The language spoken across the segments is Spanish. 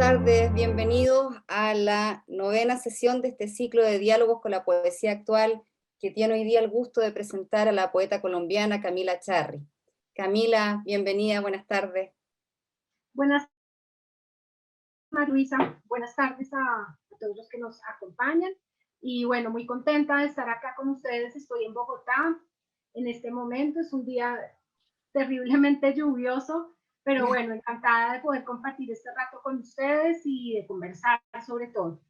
tardes, bienvenidos a la 9ª sesión de este ciclo de diálogos con la poesía actual que tiene hoy día el gusto de presentar a la poeta colombiana Camila Charri. Camila, bienvenida, buenas tardes. Buenas tardes, Luisa. Buenas tardes a todos los que nos acompañan. Y bueno, muy contenta de estar acá con ustedes. Estoy en Bogotá. En este momento es un día terriblemente lluvioso, pero bueno, encantada de poder compartir este rato con ustedes y de conversar sobre todo.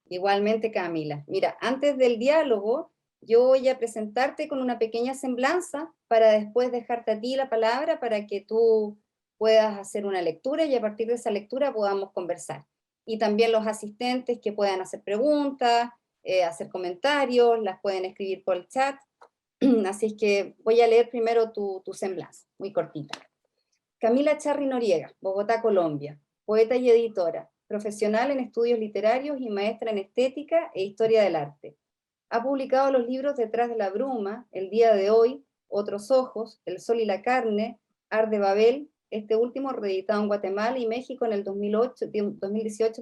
Igualmente, Camila. Mira, antes del diálogo, yo voy a presentarte con una pequeña semblanza para después dejarte a ti la palabra para que tú puedas hacer una lectura y a partir de esa lectura podamos conversar. Y también los asistentes que puedan hacer preguntas, hacer comentarios, las pueden escribir por el chat. Así es que voy a leer primero tu semblanza, muy cortita. Camila Charri Noriega, Bogotá, Colombia, poeta y editora, profesional en estudios literarios y maestra en estética e historia del arte. Ha publicado los libros Detrás de la bruma, El día de hoy, Otros ojos, El sol y la carne, Ar de Babel, este último reeditado en Guatemala y México en el 2018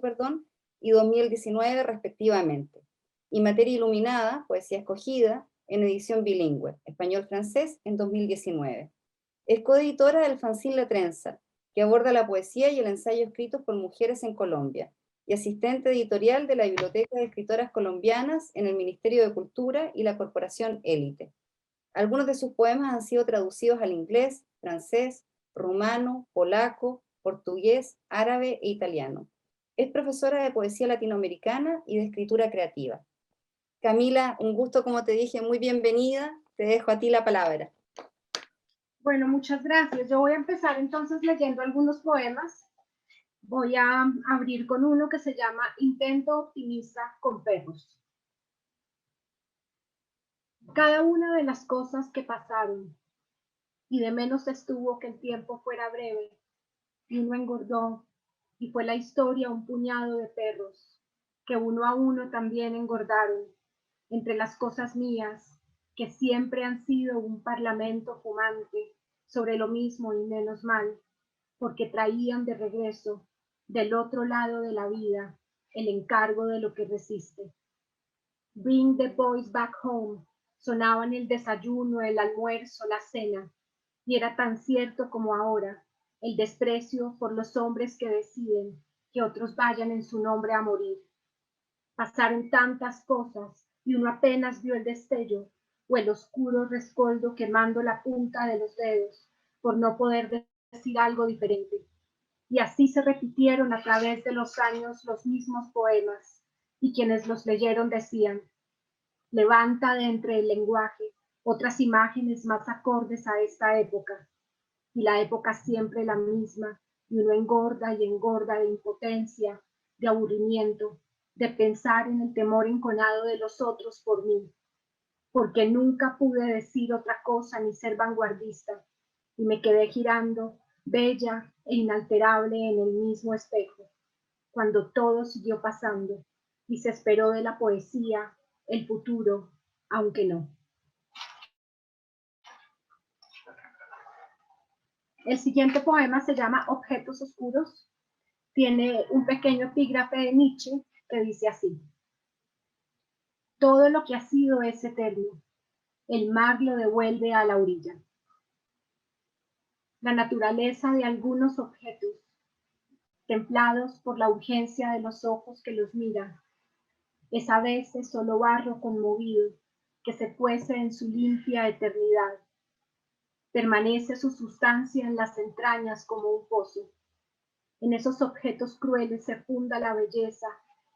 y 2019 respectivamente. Y Materia iluminada, poesía escogida, en edición bilingüe, español-francés, en 2019. Es coeditora del fanzine La Trenza, que aborda la poesía y el ensayo escritos por mujeres en Colombia, y asistente editorial de la Biblioteca de Escritoras Colombianas en el Ministerio de Cultura y la Corporación Élite. Algunos de sus poemas han sido traducidos al inglés, francés, rumano, polaco, portugués, árabe e italiano. Es profesora de poesía latinoamericana y de escritura creativa. Camila, un gusto, como te dije, muy bienvenida. Te dejo a ti la palabra. Bueno, muchas gracias. Yo voy a empezar entonces leyendo algunos poemas. Voy a abrir con uno que se llama Intento optimista con perros. Cada una de las cosas que pasaron, y de menos estuvo que el tiempo fuera breve, y uno engordó, y fue la historia un puñado de perros, que uno a uno también engordaron, entre las cosas mías, que siempre han sido un parlamento fumante, sobre lo mismo y menos mal, porque traían de regreso, del otro lado de la vida, el encargo de lo que resiste. Bring the boys back home, sonaba en el desayuno, el almuerzo, la cena, y era tan cierto como ahora, el desprecio por los hombres que deciden que otros vayan en su nombre a morir. Pasaron tantas cosas y uno apenas vio el destello o el oscuro rescoldo quemando la punta de los dedos por no poder decir algo diferente. Y así se repitieron a través de los años los mismos poemas, y quienes los leyeron decían: levanta de entre el lenguaje otras imágenes más acordes a esta época, y la época siempre la misma, y uno engorda y engorda de impotencia, de aburrimiento, de pensar en el temor enconado de los otros por mí, porque nunca pude decir otra cosa ni ser vanguardista, y me quedé girando, bella e inalterable en el mismo espejo, cuando todo siguió pasando, y se esperó de la poesía el futuro, aunque no. El siguiente poema se llama Objetos Oscuros. Tiene un pequeño epígrafe de Nietzsche que dice así: todo lo que ha sido es eterno, el mar lo devuelve a la orilla. La naturaleza de algunos objetos, templados por la urgencia de los ojos que los miran, es a veces solo barro conmovido que se cuece en su limpia eternidad. Permanece su sustancia en las entrañas como un pozo. En esos objetos crueles se funda la belleza,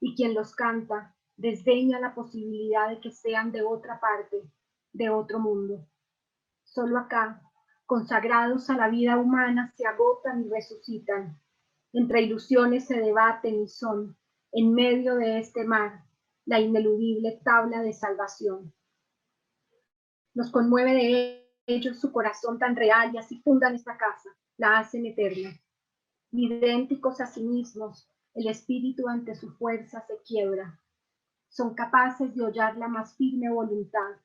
y quien los canta desdeña la posibilidad de que sean de otra parte, de otro mundo. Solo acá, consagrados a la vida humana, se agotan y resucitan. Entre ilusiones se debaten y son, en medio de este mar, la ineludible tabla de salvación. Nos conmueve de ellos su corazón tan real, y así fundan esta casa, la hacen eterna. Idénticos a sí mismos, el espíritu ante su fuerza se quiebra. Son capaces de hollar la más firme voluntad.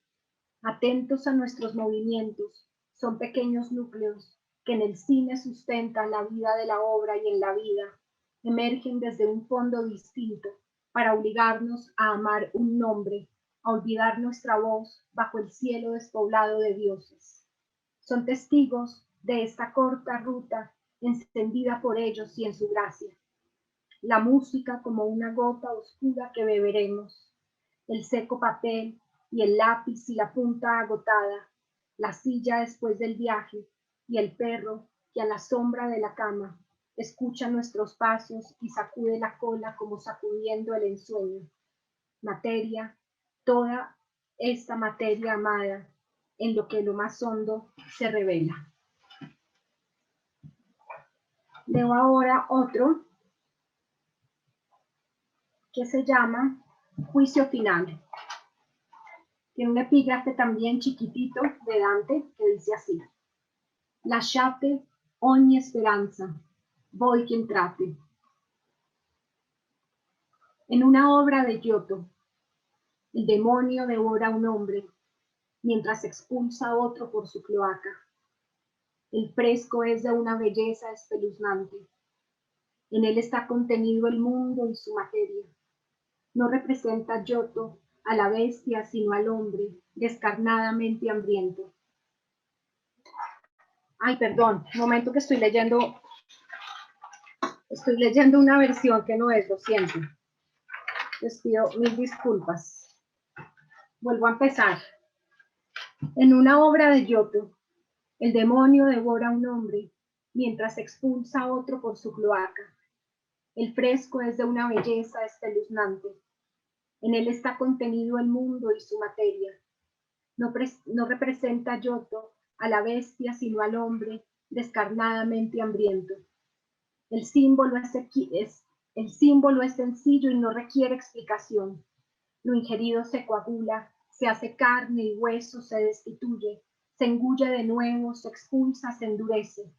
Atentos a nuestros movimientos, son pequeños núcleos que en el cine sustentan la vida de la obra y en la vida, emergen desde un fondo distinto para obligarnos a amar un nombre, a olvidar nuestra voz bajo el cielo despoblado de dioses. Son testigos de esta corta ruta encendida por ellos y en su gracia. La música como una gota oscura que beberemos, el seco papel y el lápiz y la punta agotada, la silla después del viaje y el perro que a la sombra de la cama escucha nuestros pasos y sacude la cola como sacudiendo el ensueño. Materia, toda esta materia amada, en lo que lo más hondo se revela. Leo ahora otro que se llama Juicio Final. Tiene un epígrafe también chiquitito de Dante que dice así: Lasciate ogni speranza, voi che entrate. En una obra de Giotto, el demonio devora a un hombre mientras expulsa a otro por su cloaca. El fresco es de una belleza espeluznante. En él está contenido el mundo y su materia. No representa Giotto a la bestia, sino al hombre, descarnadamente hambriento. Ay, perdón, un momento que estoy leyendo una versión que no es, lo siento. Les pido mil disculpas. Vuelvo a empezar. En una obra de Giotto, el demonio devora a un hombre mientras expulsa a otro por su cloaca. El fresco es de una belleza espeluznante. En él está contenido el mundo y su materia. No representa Giotto a la bestia, sino al hombre descarnadamente hambriento. El símbolo es sencillo y no requiere explicación. Lo ingerido se coagula, se hace carne y hueso, se destituye, se engulle de nuevo, se expulsa, se endurece.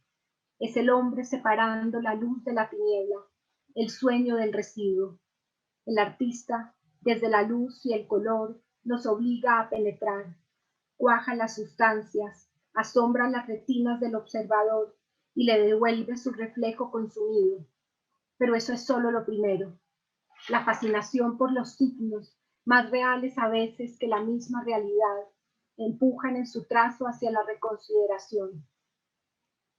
Es el hombre separando la luz de la tiniebla, el sueño del residuo. El artista, desde la luz y el color, nos obliga a penetrar, cuaja las sustancias, asombra las retinas del observador y le devuelve su reflejo consumido. Pero eso es solo lo primero. La fascinación por los signos, más reales a veces que la misma realidad, empujan en su trazo hacia la reconsideración.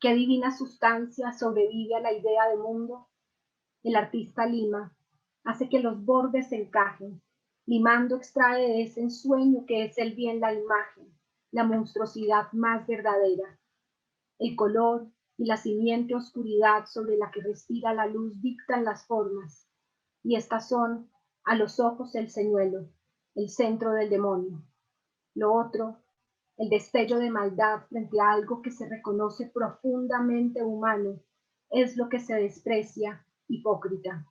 ¿Qué divina sustancia sobrevive a la idea de mundo? El artista lima, hace que los bordes se encajen. Limando extrae de ese ensueño que es el bien la imagen, la monstruosidad más verdadera. El color y la simiente oscuridad sobre la que respira la luz dictan las formas, y estas son, a los ojos, el señuelo, el centro del demonio. Lo otro, el destello de maldad frente a algo que se reconoce profundamente humano, es lo que se desprecia, hipócrita.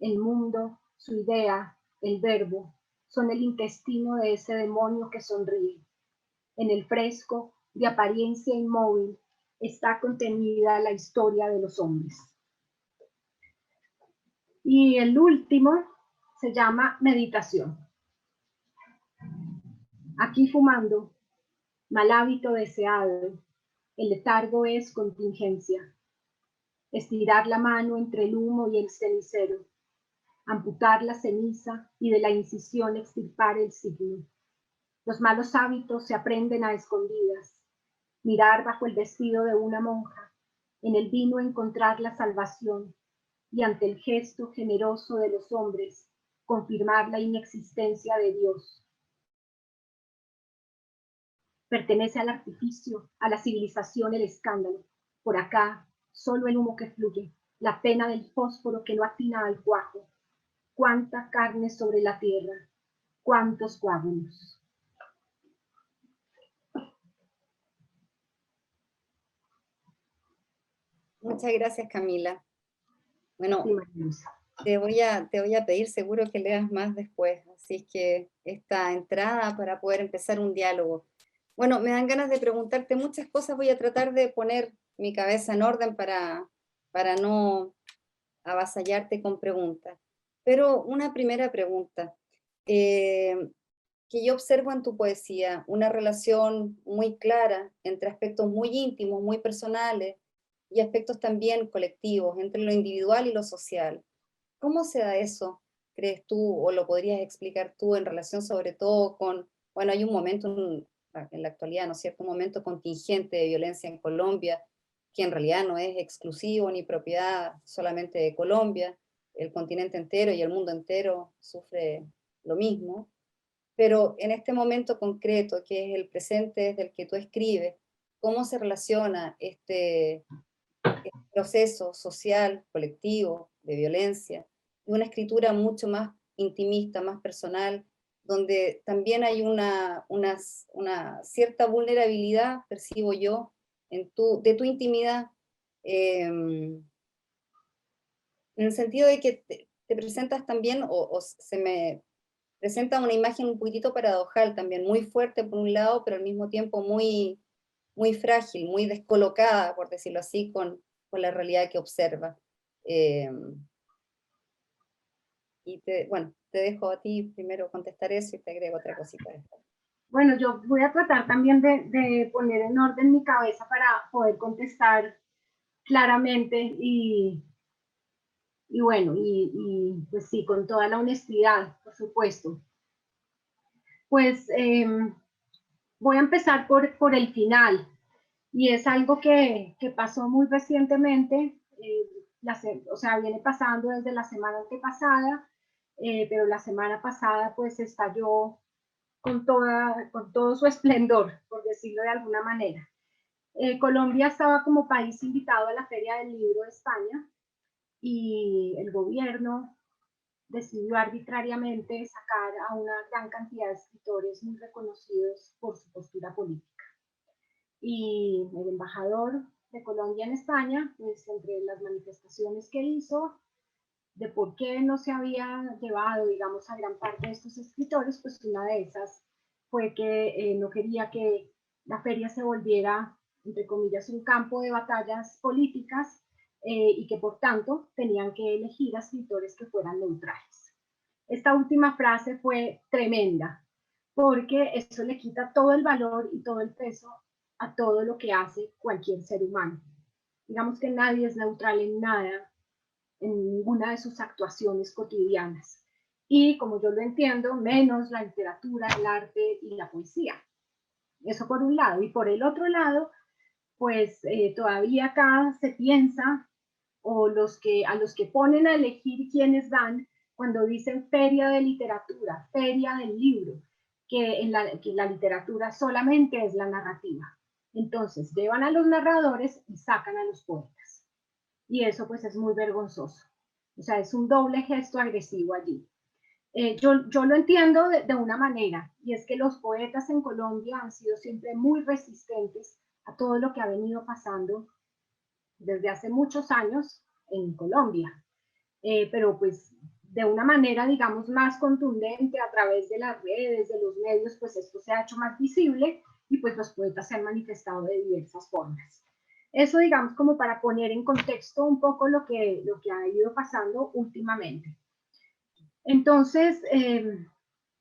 El mundo, su idea, el verbo, son el intestino de ese demonio que sonríe. En el fresco, de apariencia inmóvil, está contenida la historia de los hombres. Y el último se llama meditación. Aquí fumando, mal hábito deseado, el letargo es contingencia. Estirar la mano entre el humo y el cenicero, amputar la ceniza y de la incisión extirpar el signo. Los malos hábitos se aprenden a escondidas. Mirar bajo el vestido de una monja, en el vino encontrar la salvación y ante el gesto generoso de los hombres confirmar la inexistencia de Dios. Pertenece al artificio, a la civilización el escándalo. Por acá, solo el humo que fluye, la pena del fósforo que no atina al cuajo. Cuánta carne sobre la tierra, cuántos coágulos. Muchas gracias, Camila. Bueno, Sí, te voy a pedir seguro que leas más después, así es que esta entrada para poder empezar un diálogo. Bueno, me dan ganas de preguntarte muchas cosas, voy a tratar de poner mi cabeza en orden para no avasallarte con preguntas. Pero una primera pregunta, que yo observo en tu poesía, una relación muy clara entre aspectos muy íntimos, muy personales, y aspectos también colectivos, entre lo individual y lo social. ¿Cómo se da eso, crees tú, o lo podrías explicar tú en relación sobre todo con, bueno, hay un momento en la actualidad, ¿no es cierto?, un momento contingente de violencia en Colombia, que en realidad no es exclusivo ni propiedad solamente de Colombia, el continente entero y el mundo entero sufre lo mismo, pero en este momento concreto, que es el presente desde el que tú escribes, ¿cómo se relaciona este proceso social, colectivo, de violencia, y una escritura mucho más intimista, más personal, donde también hay una cierta vulnerabilidad, percibo yo, de tu intimidad, en el sentido de que te presentas también, o se me presenta una imagen un poquitito paradojal también, muy fuerte por un lado, pero al mismo tiempo muy frágil, muy descolocada, por decirlo así, con la realidad que observa. Eh, bueno, te dejo a ti primero contestar eso y te agrego otra cosita después. Bueno, yo voy a tratar también de poner en orden mi cabeza para poder contestar claramente y bueno, pues sí, con toda la honestidad, por supuesto. Pues voy a empezar por el final, y es algo que pasó muy recientemente, o sea, viene pasando desde la semana antepasada, pero la semana pasada pues estalló con todo su esplendor, por decirlo de alguna manera. Colombia estaba como país invitado a la Feria del Libro de España, y el gobierno decidió arbitrariamente sacar a una gran cantidad de escritores muy reconocidos por su postura política. Y el embajador de Colombia en España, pues entre las manifestaciones que hizo de por qué no se había llevado, digamos, a gran parte de estos escritores, pues una de esas fue que no quería que la feria se volviera, entre comillas, un campo de batallas políticas, y que por tanto tenían que elegir a escritores que fueran neutrales. Esta última frase fue tremenda, porque eso le quita todo el valor y todo el peso a todo lo que hace cualquier ser humano. Digamos que nadie es neutral en nada, en ninguna de sus actuaciones cotidianas. Y como yo lo entiendo, menos la literatura, el arte y la poesía. Eso por un lado. Y por el otro lado, pues todavía acá se piensa, o a los que ponen a elegir quiénes van, cuando dicen feria de literatura, feria del libro, que la literatura solamente es la narrativa. Entonces, llevan a los narradores y sacan a los poetas. Y eso pues es muy vergonzoso. O sea, es un doble gesto agresivo allí. Yo lo entiendo de una manera, y es que los poetas en Colombia han sido siempre muy resistentes a todo lo que ha venido pasando desde hace muchos años en Colombia. Pero pues de una manera, digamos, más contundente a través de las redes, de los medios, pues esto se ha hecho más visible y pues los poetas se han manifestado de diversas formas. Eso, digamos, como para poner en contexto un poco lo que ha ido pasando últimamente. Entonces,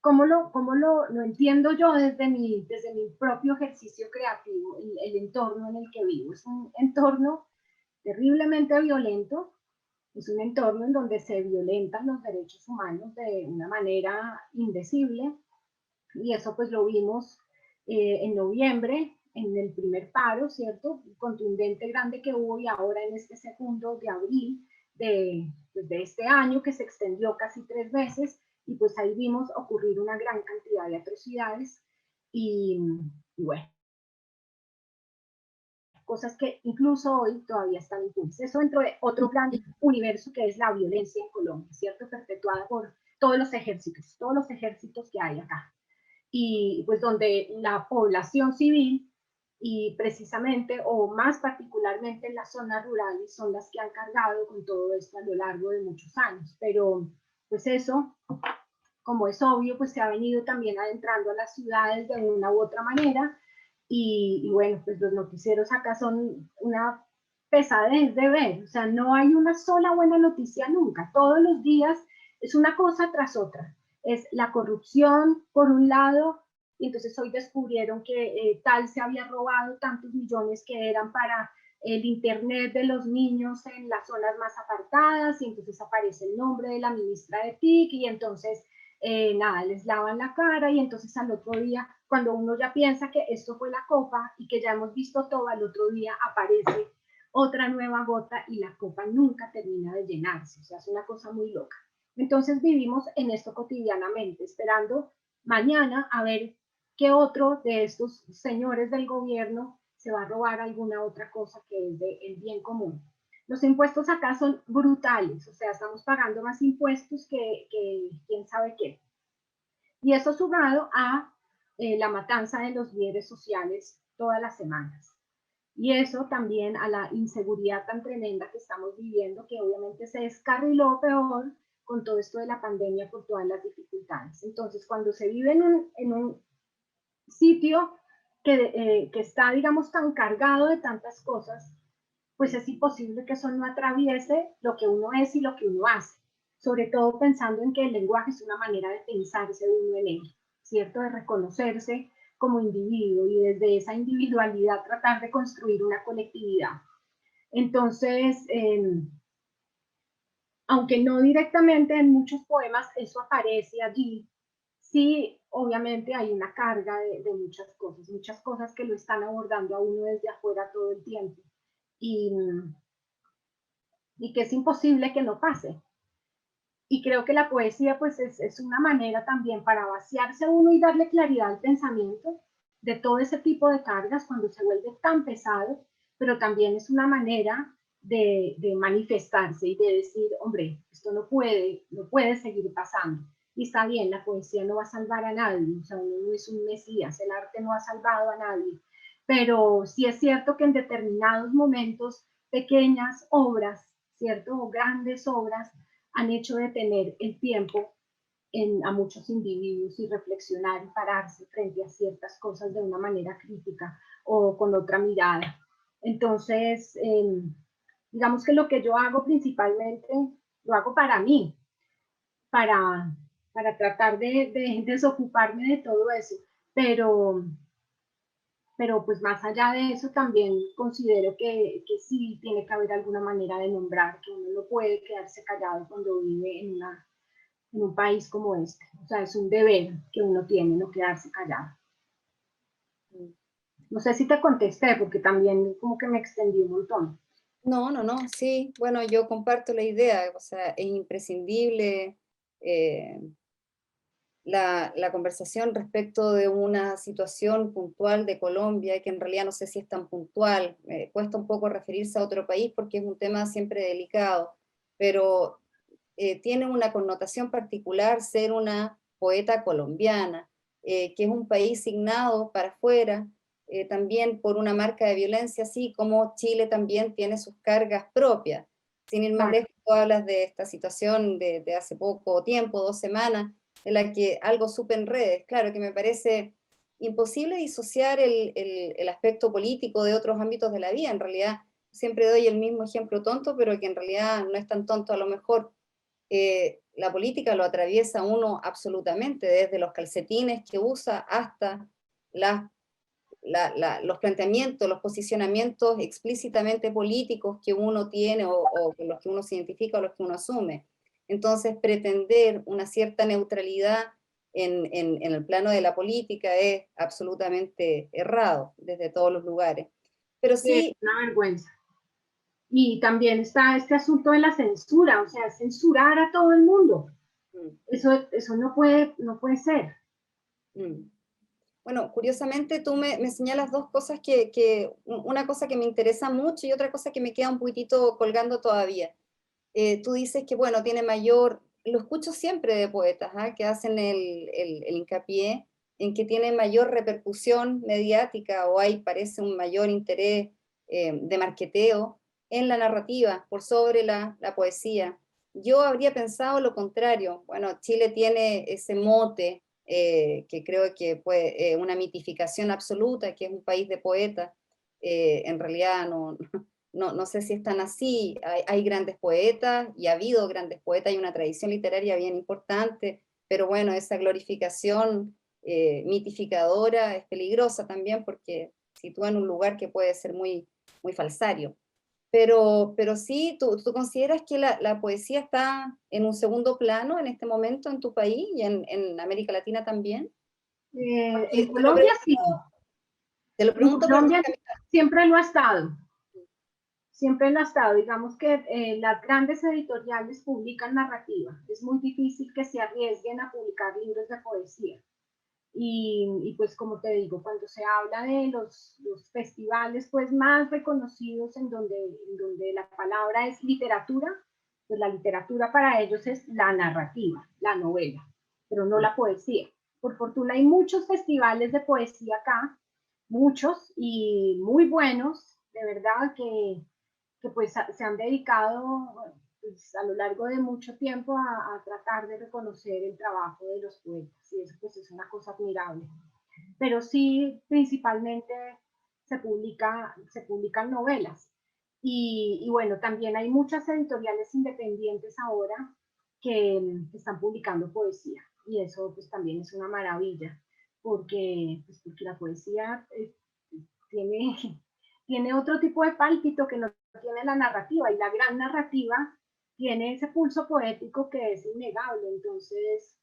¿cómo lo entiendo yo desde mi propio ejercicio creativo, el entorno en el que vivo? Es un entorno terriblemente violento, es un entorno en donde se violentan los derechos humanos de una manera indecible, y eso pues lo vimos en noviembre, en el primer paro, ¿cierto? Contundente, grande que hubo, y ahora en este 2 de abril de este año, que se extendió casi 3 veces, y pues ahí vimos ocurrir una gran cantidad de atrocidades, y bueno, cosas que incluso hoy todavía están impunes. Eso dentro de otro gran universo que es la violencia en Colombia, ¿cierto? Perpetuada por todos los ejércitos que hay acá. Y pues donde la población civil, y precisamente o más particularmente en las zonas rurales, son las que han cargado con todo esto a lo largo de muchos años. Pero pues eso, como es obvio, pues se ha venido también adentrando a las ciudades de una u otra manera, y bueno, pues los noticieros acá son una pesadez de ver, o sea, no hay una sola buena noticia nunca, todos los días es una cosa tras otra, es la corrupción por un lado, y entonces hoy descubrieron que tal se había robado tantos millones que eran para el internet de los niños en las zonas más apartadas, y entonces aparece el nombre de la ministra de TIC, y entonces nada, les lavan la cara, y entonces al otro día, cuando uno ya piensa que esto fue la copa y que ya hemos visto todo, al otro día aparece otra nueva gota y la copa nunca termina de llenarse. O sea, es una cosa muy loca. Entonces vivimos en esto cotidianamente, esperando mañana a ver qué otro de estos señores del gobierno se va a robar alguna otra cosa que es del bien común. Los impuestos acá son brutales, o sea, estamos pagando más impuestos que quién sabe qué. Y eso sumado a la matanza de los líderes sociales todas las semanas. Y eso también a la inseguridad tan tremenda que estamos viviendo, que obviamente se descarriló peor con todo esto de la pandemia por todas las dificultades. Entonces, cuando se vive en un sitio que está, digamos, tan cargado de tantas cosas, pues es imposible que eso no atraviese lo que uno es y lo que uno hace. Sobre todo pensando en que el lenguaje es una manera de pensarse uno en él, ¿cierto? De reconocerse como individuo y desde esa individualidad tratar de construir una colectividad. Entonces, aunque no directamente en muchos poemas eso aparece allí, sí, obviamente hay una carga de muchas cosas que lo están abordando a uno desde afuera todo el tiempo y que es imposible que no pase. Y creo que la poesía pues es una manera también para vaciarse a uno y darle claridad al pensamiento de todo ese tipo de cargas cuando se vuelve tan pesado, pero también es una manera de manifestarse y de decir, hombre, esto no puede seguir pasando. Y está bien, la poesía no va a salvar a nadie, o sea, uno no es un mesías, el arte no ha salvado a nadie, pero sí es cierto que en determinados momentos pequeñas obras, ¿cierto? O grandes obras han hecho detener el tiempo a muchos individuos y reflexionar y pararse frente a ciertas cosas de una manera crítica o con otra mirada. Entonces, digamos que lo que yo hago principalmente lo hago para mí, para, para tratar de desocuparme de todo eso, pero, pero pues más allá de eso también considero que sí tiene que haber alguna manera de nombrar, que uno no puede quedarse callado cuando vive en un país como este. O sea, es un deber que uno tiene, no quedarse callado. No sé si te contesté, porque también como que me extendí un montón. No, no, no, sí, bueno, yo comparto la idea, o sea, es imprescindible la conversación respecto de una situación puntual de Colombia, que en realidad no sé si es tan puntual, cuesta un poco referirse a otro país porque es un tema siempre delicado, pero tiene una connotación particular ser una poeta colombiana, que es un país signado para afuera, también por una marca de violencia, así como Chile también tiene sus cargas propias. Sin ir más Claro. lejos, tú hablas de esta situación de hace poco tiempo, 2 semanas, en la que algo supe en redes, claro que me parece imposible disociar el aspecto político de otros ámbitos de la vida. En realidad, siempre doy el mismo ejemplo tonto, pero que en realidad no es tan tonto a lo mejor. La política lo atraviesa uno absolutamente, desde los calcetines que usa hasta las, los planteamientos, los posicionamientos explícitamente políticos que uno tiene o con los que uno se identifica o los que uno asume. Entonces, pretender una cierta neutralidad en el plano de la política es absolutamente errado desde todos los lugares. Pero Sí, es sí, una vergüenza. Y también está este asunto de la censura, o sea, censurar a todo el mundo. mm, Eso no puede ser. mm. Bueno, curiosamente tú me señalas dos cosas una cosa que me interesa mucho y otra cosa que me queda un poquitito colgando todavía. Tú dices que, bueno, tiene mayor, lo escucho siempre de poetas, ¿ah? Que hacen el hincapié en que tiene mayor repercusión mediática o hay, parece, un mayor interés de marketeo en la narrativa por sobre la poesía. Yo habría pensado lo contrario. Bueno, Chile tiene ese mote que creo que fue una mitificación absoluta, que es un país de poetas. En realidad no sé si están así. Hay grandes poetas y ha habido grandes poetas, hay una tradición literaria bien importante, pero bueno, esa glorificación mitificadora es peligrosa también porque sitúa en un lugar que puede ser muy muy falsario. Pero sí, ¿tú consideras que la poesía está en un segundo plano en este momento en tu país y en América Latina también? En Porque Colombia sí, te lo en pregunto porque Colombia siempre lo ha estado. Siempre lo ha estado. Digamos que las grandes editoriales publican narrativa. Es muy difícil que se arriesguen a publicar libros de poesía. Y pues como te digo, cuando se habla de los festivales pues más reconocidos en donde la palabra es literatura, pues la literatura para ellos es la narrativa, la novela, pero no la poesía. Por fortuna hay muchos festivales de poesía acá, muchos y muy buenos, de verdad que pues se han dedicado pues, a lo largo de mucho tiempo a tratar de reconocer el trabajo de los poetas y eso pues es una cosa admirable. Pero sí, principalmente se publican novelas. Y bueno, también hay muchas editoriales independientes ahora que están publicando poesía y eso pues también es una maravilla porque la poesía tiene, tiene otro tipo de pálpito que no tiene la narrativa y la gran narrativa tiene ese pulso poético que es innegable. Entonces,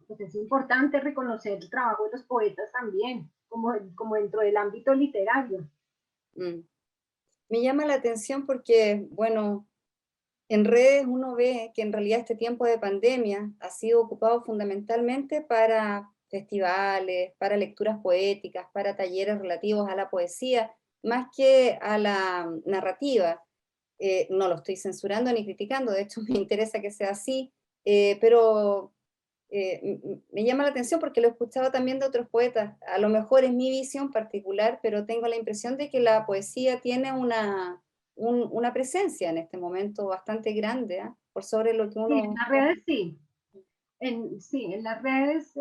pues es importante reconocer el trabajo de los poetas también, como dentro del ámbito literario. mm, me llama la atención porque, bueno, en redes uno ve que en realidad este tiempo de pandemia ha sido ocupado fundamentalmente para festivales, para lecturas poéticas, para talleres relativos a la poesía, más que a la narrativa. No lo estoy censurando ni criticando, de hecho me interesa que sea así, pero me llama la atención porque lo he escuchado también de otros poetas. A lo mejor es mi visión particular, pero tengo la impresión de que la poesía tiene una presencia en este momento bastante grande, ¿ah? Por sobre lo que Sí, en uno... las redes sí. Sí, en las redes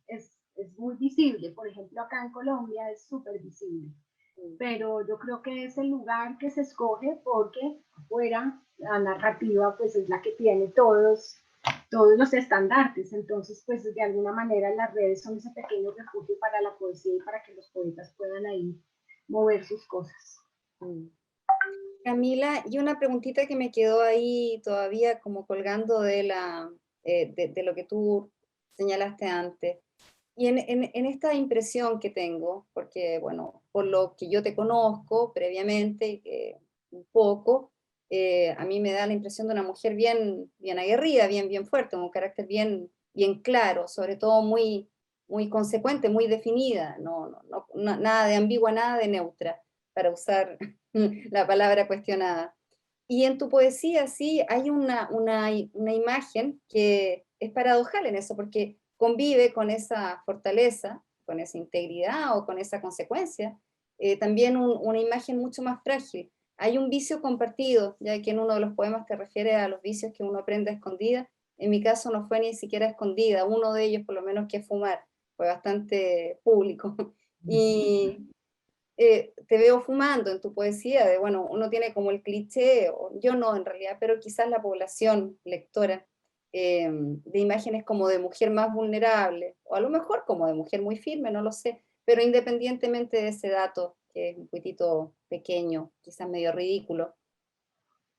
es muy visible. Por ejemplo, acá en Colombia es súper visible. Pero yo creo que es el lugar que se escoge porque afuera la narrativa pues es la que tiene todos los estandartes. Entonces, pues de alguna manera las redes son ese pequeño refugio para la poesía y para que los poetas puedan ahí mover sus cosas. Mm. Camila, y una preguntita que me quedó ahí todavía como colgando de lo que tú señalaste antes. Y en esta impresión que tengo, porque bueno, por lo que yo te conozco previamente, un poco, a mí me da la impresión de una mujer bien aguerrida, bien fuerte, con un carácter bien claro, sobre todo muy consecuente, muy definida, nada de ambigua, nada de neutra, para usar la palabra cuestionada. Y en tu poesía sí hay una imagen que es paradojal en eso, porque convive con esa fortaleza, con esa integridad o con esa consecuencia, también una imagen mucho más frágil. Hay un vicio compartido, ya que en uno de los poemas te refiere a los vicios que uno aprende a escondida. En mi caso no fue ni siquiera escondida, uno de ellos por lo menos que es fumar, fue bastante público. Y, te veo fumando en tu poesía, de bueno, uno tiene como el cliché, o yo no en realidad, pero quizás la población lectora, de imágenes como de mujer más vulnerable, o a lo mejor como de mujer muy firme, no lo sé, pero independientemente de ese dato, que es un poquitito pequeño, quizás medio ridículo,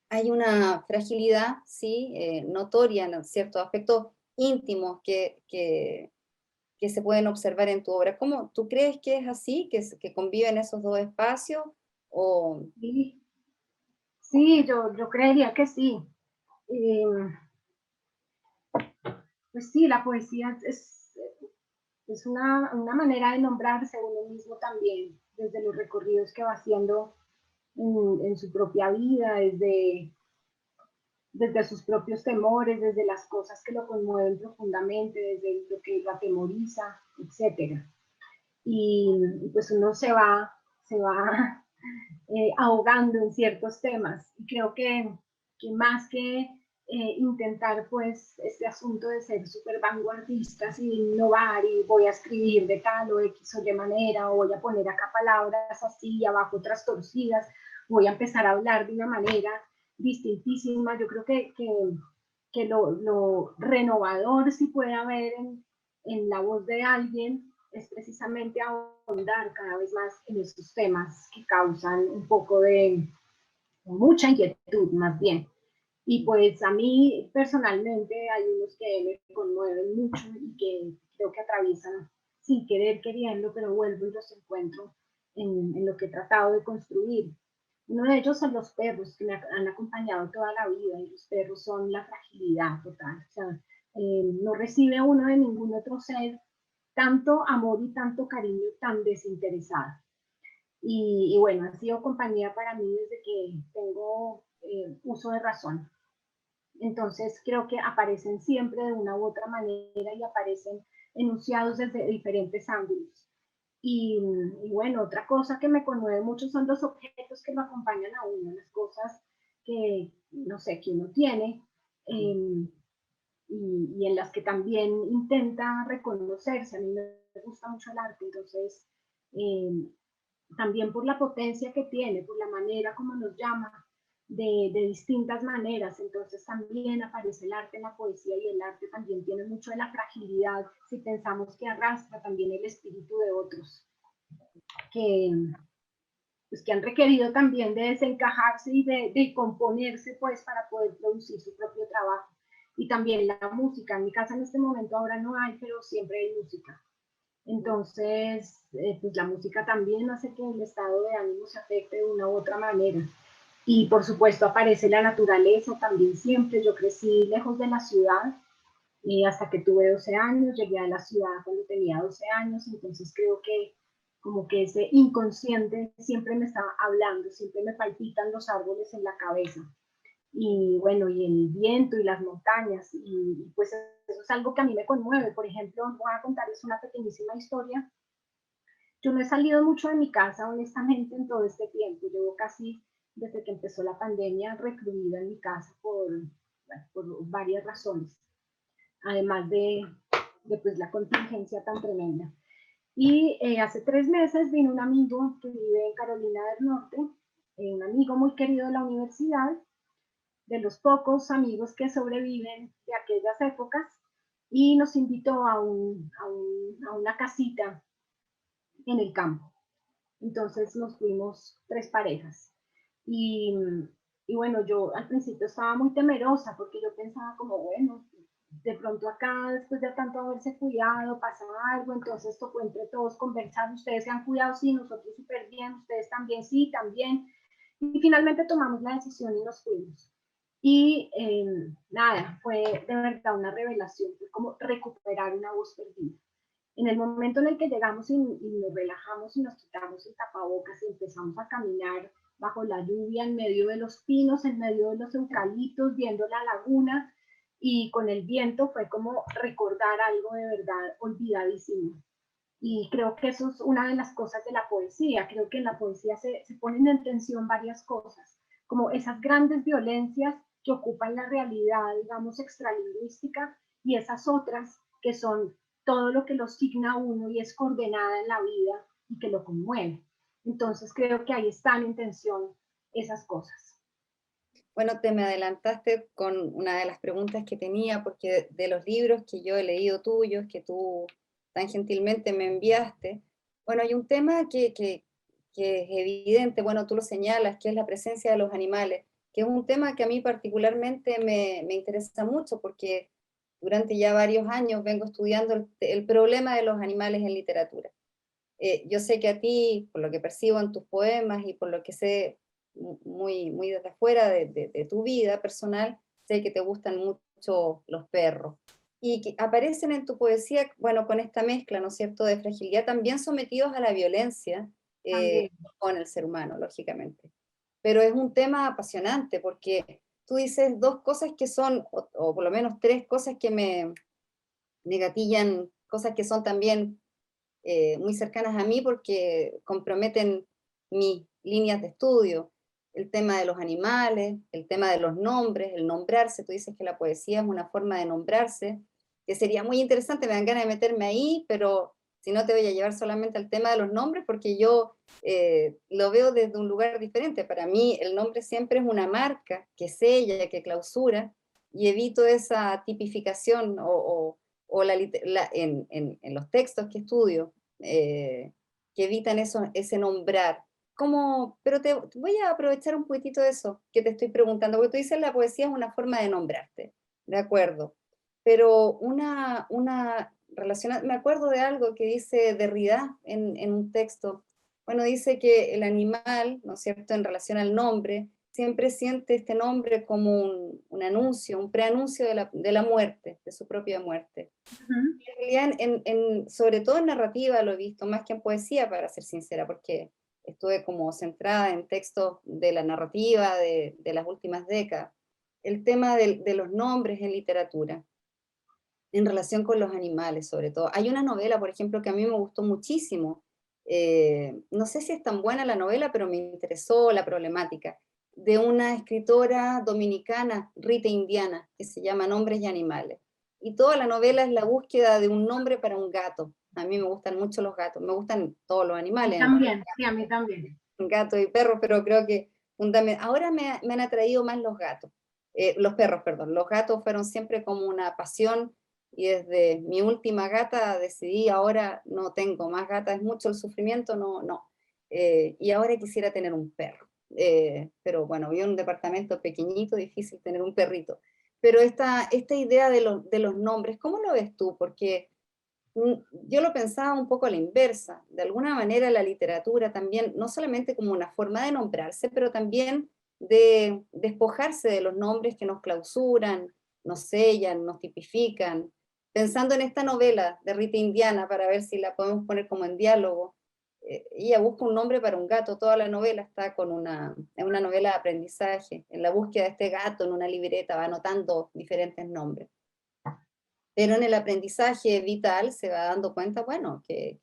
hay una fragilidad, sí, notoria en ciertos aspectos íntimos que se pueden observar en tu obra. ¿Cómo, tú crees que es así, que conviven esos dos espacios? O, Sí, sí, yo creería que sí. Eh, pues sí, la poesía es una manera de nombrarse a uno mismo también, desde los recorridos que va haciendo en su propia vida, desde sus propios temores, desde las cosas que lo conmueven profundamente, desde lo que lo atemoriza, etc. Y pues uno se va ahogando en ciertos temas. Y creo que más que intentar pues este asunto de ser súper vanguardistas y de innovar y voy a escribir de tal o X o Y manera o voy a poner acá palabras así y abajo otras torcidas, voy a empezar a hablar de una manera distintísima. Yo creo que lo renovador sí puede haber en la voz de alguien es precisamente ahondar cada vez más en esos temas que causan un poco de mucha inquietud, más bien. Y pues a mí personalmente hay unos que me conmueven mucho y que creo que atraviesan sin querer queriendo, pero vuelvo y los encuentro en lo que he tratado de construir. Uno de ellos son los perros que me han acompañado toda la vida, y los perros son la fragilidad total. O sea, no recibe uno de ningún otro ser tanto amor y tanto cariño tan desinteresado. Y bueno, ha sido compañía para mí desde que tengo uso de razón. Entonces creo que aparecen siempre de una u otra manera y aparecen enunciados desde diferentes ángulos. Y bueno, otra cosa que me conmueve mucho son los objetos que lo acompañan a uno, las cosas que, no sé, que uno tiene eh, y en las que también intenta reconocerse. A mí me gusta mucho el arte, entonces eh, también por la potencia que tiene, por la manera como nos llama, de distintas maneras. Entonces también aparece el arte en la poesía, y el arte también tiene mucho de la fragilidad, si pensamos que arrastra también el espíritu de otros, que, pues, que han requerido también de desencajarse y de componerse pues para poder producir su propio trabajo. Y también la música, en mi casa en este momento ahora no hay, pero siempre hay música. Entonces, pues la música también hace que el estado de ánimo se afecte de una u otra manera. Y por supuesto aparece la naturaleza también siempre. Yo crecí lejos de la ciudad y hasta que tuve 12 años, llegué a la ciudad cuando tenía 12 años, entonces creo que como que ese inconsciente siempre me está hablando, siempre me palpitan los árboles en la cabeza. Y bueno, y el viento y las montañas, y pues eso es algo que a mí me conmueve. Por ejemplo, voy a contarles una pequeñísima historia. Yo no he salido mucho de mi casa, honestamente, en todo este tiempo. Llevo casi desde que empezó la pandemia recluida en mi casa bueno, por varias razones, además de pues, la contingencia tan tremenda. Y hace 3 meses vino un amigo que vive en Carolina del Norte, un amigo muy querido de la universidad, de los pocos amigos que sobreviven de aquellas épocas, y nos invitó a una casita en el campo. Entonces nos fuimos 3 parejas. Y, y bueno, yo al principio estaba muy temerosa porque yo pensaba como, bueno, de pronto acá, después de tanto haberse cuidado, pasa algo, entonces tocó entre todos conversar. Ustedes se han cuidado, sí, nosotros súper bien, ustedes también, sí, también. Y finalmente tomamos la decisión y nos fuimos. Y nada, fue de verdad una revelación, fue como recuperar una voz perdida. En el momento en el que llegamos y nos relajamos y nos quitamos el tapabocas y empezamos a caminar bajo la lluvia, en medio de los pinos, en medio de los eucaliptos, viendo la laguna, y con el viento, fue como recordar algo de verdad olvidadísimo. Y creo que eso es una de las cosas de la poesía. Creo que en la poesía se ponen en tensión varias cosas, como esas grandes violencias que ocupan la realidad, digamos, extralingüística, y esas otras que son todo lo que lo signa a uno y es coordenada en la vida y que lo conmueve. Entonces creo que ahí están en tensión esas cosas. Bueno, te me adelantaste con una de las preguntas que tenía, porque de los libros que yo he leído tuyos, que tú tan gentilmente me enviaste, bueno, hay un tema que es evidente, bueno, tú lo señalas, que es la presencia de los animales, que es un tema que a mí particularmente me interesa mucho, porque durante ya varios años vengo estudiando el problema de los animales en literatura. Yo sé que a ti, por lo que percibo en tus poemas y por lo que sé muy desde afuera de tu vida personal, sé que te gustan mucho los perros y que aparecen en tu poesía, bueno, con esta mezcla, ¿no es cierto?, de fragilidad, también sometidos a la violencia También. con el ser humano, lógicamente. Pero es un tema apasionante porque tú dices dos cosas que son, o por lo menos tres cosas que me gatillan, cosas que son también muy cercanas a mí porque comprometen mis líneas de estudio, el tema de los animales, el tema de los nombres, el nombrarse. Tú dices que la poesía es una forma de nombrarse, que sería muy interesante, me dan ganas de meterme ahí, pero si no te voy a llevar solamente al tema de los nombres, porque yo lo veo desde un lugar diferente. Para mí el nombre siempre es una marca que sella, que clausura, y evito esa tipificación o en los textos que estudio, que evitan ese nombrar. Pero te voy a aprovechar un poquitito de eso que te estoy preguntando, porque tú dices la poesía es una forma de nombrarte, de acuerdo, pero me acuerdo de algo que dice Derrida en un texto, bueno, dice que el animal, ¿no es cierto?, en relación al nombre, siempre siente este nombre como un anuncio, un preanuncio de la muerte, de su propia muerte. Ujú. En realidad, sobre todo en narrativa lo he visto, más que en poesía, para ser sincera, porque estuve como centrada en textos de la narrativa de las últimas décadas. El tema de los nombres en literatura, en relación con los animales, sobre todo. Hay una novela, por ejemplo, que a mí me gustó muchísimo. No sé si es tan buena la novela, pero me interesó la problemática, de una escritora dominicana, Rita Indiana, que se llama Nombres y Animales. Y toda la novela es la búsqueda de un nombre para un gato. A mí me gustan mucho los gatos, me gustan todos los Y animales, también, sí, a mí también. gatos y perros, pero creo que ahora me han atraído más los gatos, los perros, perdón. Los gatos fueron siempre como una pasión y desde mi última gata decidí, ahora no tengo más gatas, es mucho el sufrimiento, no, no. Y ahora quisiera tener un perro. Pero bueno, vivo en un departamento pequeñito, difícil tener un perrito. Pero esta idea de los nombres, ¿cómo lo ves tú? Porque yo lo pensaba un poco a la inversa. De alguna manera la literatura también, no solamente como una forma de nombrarse, pero también de despojarse de los nombres que nos clausuran, nos sellan, nos tipifican. Pensando en esta novela de Rita Indiana, para ver si la podemos poner como en diálogo, ella busca un nombre para un gato, toda la novela está es una novela de aprendizaje, en la búsqueda de este gato en una libreta, va anotando diferentes nombres. Pero en el aprendizaje vital se va dando cuenta, bueno, que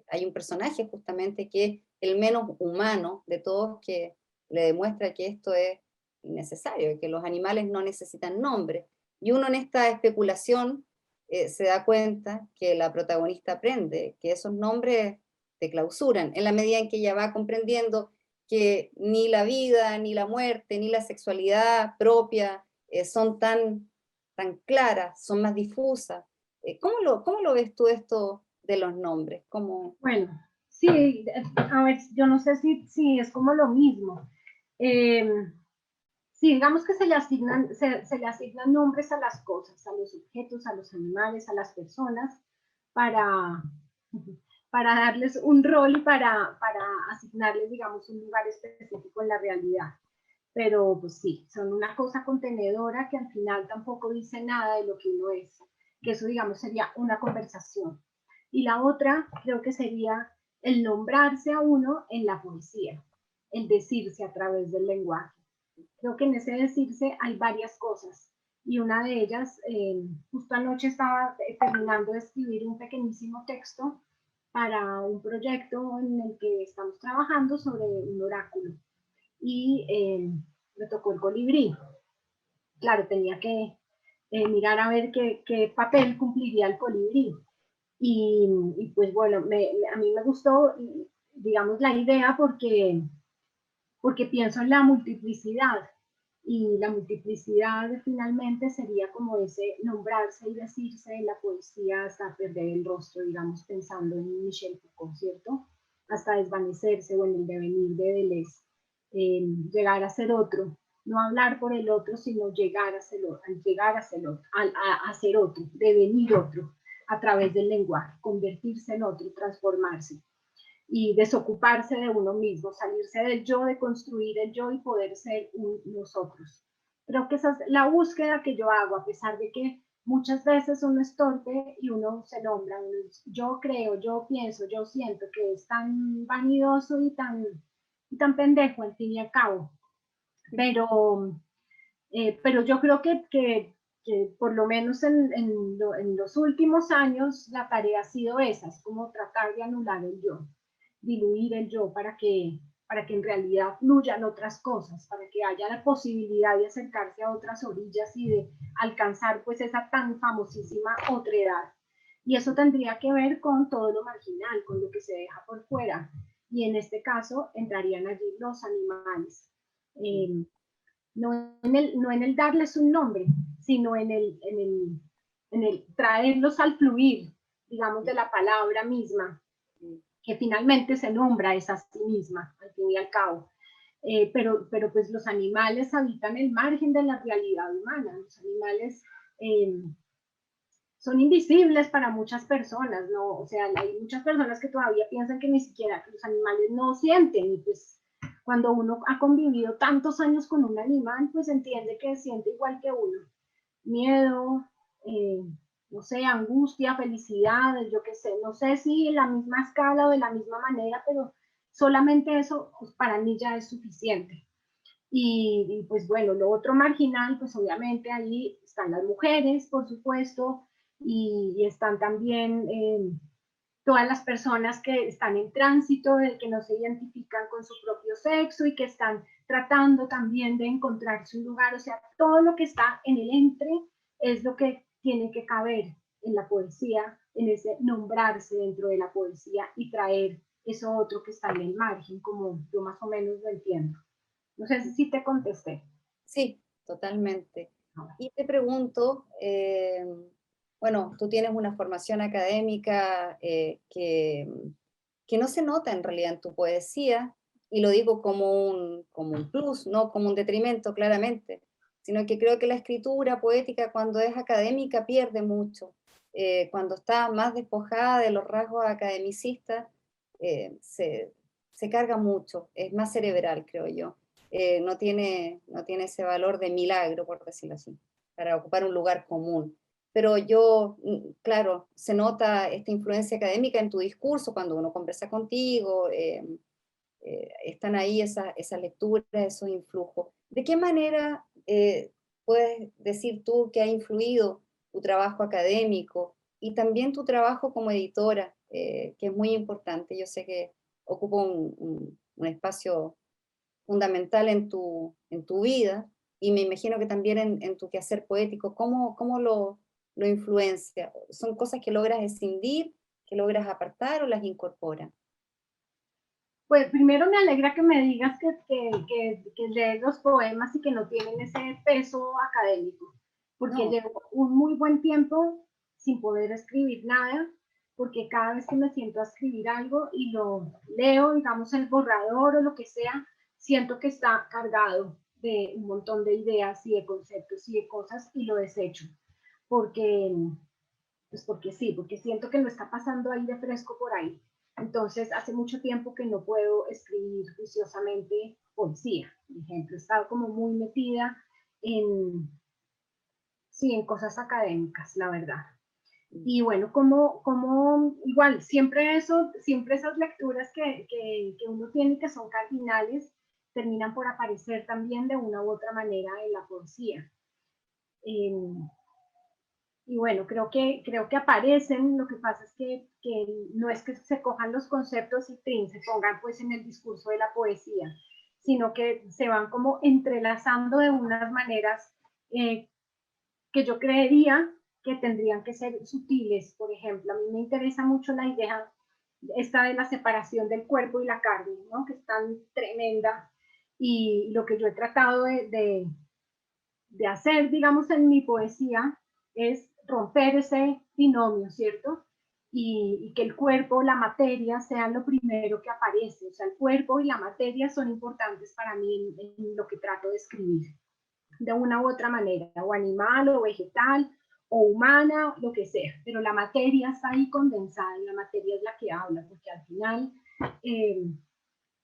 hay un personaje justamente que es el menos humano de todos, que le demuestra que esto es innecesario, que los animales no necesitan nombre. Y uno en esta especulación se da cuenta que la protagonista aprende que esos nombres te clausuran, en la medida en que ella va comprendiendo que ni la vida, ni la muerte, ni la sexualidad propia son tan claras, son más difusas. ¿Cómo lo ves tú esto de los nombres? Bueno, sí, a ver, yo no sé si es como lo mismo. Sí, digamos que se le asignan nombres a las cosas, a los objetos, a los animales, a las personas, para, para darles un rol y para asignarles, digamos, un lugar específico en la realidad. Pero pues sí, son una cosa contenedora que al final tampoco dice nada de lo que uno es, que eso, digamos, sería una conversación. Y la otra creo que sería el nombrarse a uno en la poesía, el decirse a través del lenguaje. Creo que en ese decirse hay varias cosas y una de ellas, justo anoche estaba terminando de escribir un pequeñísimo texto para un proyecto en el que estamos trabajando sobre un oráculo y me tocó el colibrí. Claro, tenía que mirar a ver qué papel cumpliría el colibrí. Y pues bueno, a mí me gustó, digamos, la idea porque pienso en la multiplicidad y la multiplicidad finalmente sería como ese nombrarse y decirse en la poesía hasta perder el rostro, digamos, pensando en Michel Foucault, ¿cierto? Hasta desvanecerse o en el devenir de Deleuze, llegar a ser otro, no hablar por el otro, sino llegar a ser otro, a ser otro, devenir otro a través del lenguaje, convertirse en otro, transformarse y desocuparse de uno mismo, salirse del yo, de construir el yo y poder ser nosotros. Creo que esa es la búsqueda que yo hago, a pesar de que muchas veces uno es torpe y uno se nombra, yo creo, yo pienso, yo siento, que es tan vanidoso y tan pendejo al fin y al cabo. Pero yo creo que por lo menos en los últimos años la tarea ha sido esa, es como tratar de anular el yo, diluir el yo para que en realidad fluyan otras cosas, para que haya la posibilidad de acercarse a otras orillas y de alcanzar pues esa tan famosísima otredad. Y eso tendría que ver con todo lo marginal, con lo que se deja por fuera. Y en este caso entrarían allí los animales. No en el darles un nombre, sino en el traerlos al fluir, digamos, de la palabra misma. que finalmente se nombra es a sí misma, al fin y al cabo. Pero pues los animales habitan el margen de la realidad humana. Los animales son invisibles para muchas personas, ¿no? O sea, hay muchas personas que todavía piensan que ni siquiera que los animales no sienten, y pues cuando uno ha convivido tantos años con un animal, pues entiende que siente igual que uno. Miedo, eh, no sé, angustia, felicidad, yo qué sé, no sé si en la misma escala o de la misma manera, pero solamente eso pues, para mí ya es suficiente. Y pues bueno, lo otro marginal, pues obviamente ahí están las mujeres, por supuesto, y están también todas las personas que están en tránsito, de que no se identifican con su propio sexo y que están tratando también de encontrar su lugar. O sea, todo lo que está en el entre es lo que tiene que caber en la poesía, en ese nombrarse dentro de la poesía y traer eso otro que está en el margen, como yo más o menos lo entiendo. No sé si te contesté. Sí, totalmente. Y te pregunto, bueno, tú tienes una formación académica que no se nota en realidad en tu poesía, y lo digo como un plus, no como un detrimento, claramente, sino que creo que la escritura poética cuando es académica pierde mucho. Cuando está más despojada de los rasgos academicistas, se carga mucho, es más cerebral, creo yo. No tiene ese valor de milagro, por decirlo así, para ocupar un lugar común. Pero yo, claro, se nota esta influencia académica en tu discurso cuando uno conversa contigo, están ahí esa lectura, esos influjos. ¿De qué manera puedes decir tú que ha influido tu trabajo académico y también tu trabajo como editora, que es muy importante? Yo sé que ocupa un espacio fundamental en tu vida, y me imagino que también en tu quehacer poético. ¿Cómo lo influencia? ¿Son cosas que logras escindir, que logras apartar o las incorporas? Pues primero me alegra que me digas que lees los poemas y que no tienen ese peso académico, porque No, llevo un muy buen tiempo sin poder escribir nada, porque cada vez que me siento a escribir algo y lo leo, digamos el borrador o lo que sea, siento que está cargado de un montón de ideas y de conceptos y de cosas y lo desecho, porque pues porque sí, porque siento que no está pasando ahí de fresco por ahí. Entonces, hace mucho tiempo que no puedo escribir juiciosamente poesía, por ejemplo. He estado como muy metida en, sí, en cosas académicas, la verdad. Y bueno, como igual, siempre esas lecturas que uno tiene que son cardinales, terminan por aparecer también de una u otra manera en la poesía. Eh, y bueno, creo que aparecen, lo que pasa es que no es que se cojan los conceptos y se pongan pues en el discurso de la poesía, sino que se van como entrelazando de unas maneras eh, que yo creería que tendrían que ser sutiles. Por ejemplo, a mí me interesa mucho la idea esta de la separación del cuerpo y la carne, ¿no? Que es tan tremenda, y lo que yo he tratado de hacer, digamos, en mi poesía es romper ese binomio, ¿cierto? Y que el cuerpo, la materia, sean lo primero que aparece. O sea, el cuerpo y la materia son importantes para mí en lo que trato de escribir, de una u otra manera, o animal, o vegetal, o humana, lo que sea. Pero la materia está ahí condensada, y la materia es la que habla, porque al final eh,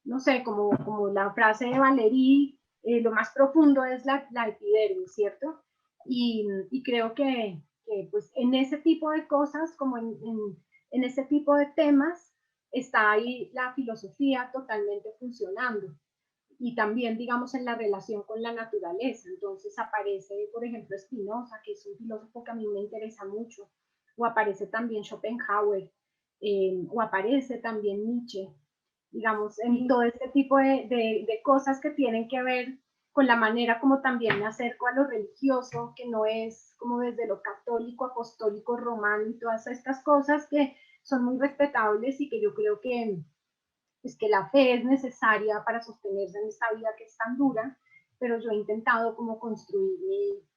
no sé, como la frase de Valéry, lo más profundo es la epidermis, ¿cierto? Y creo que, pues en ese tipo de cosas, como en ese tipo de temas, está ahí la filosofía totalmente funcionando. Y también, digamos, en la relación con la naturaleza. Entonces aparece, por ejemplo, Spinoza, que es un filósofo que a mí me interesa mucho, o aparece también Schopenhauer, o aparece también Nietzsche, digamos, en todo este tipo de cosas que tienen que ver con la manera como también me acerco a lo religioso, que no es como desde lo católico, apostólico, romano y todas estas cosas que son muy respetables y que yo creo que, pues, que la fe es necesaria para sostenerse en esta vida que es tan dura, pero yo he intentado como construir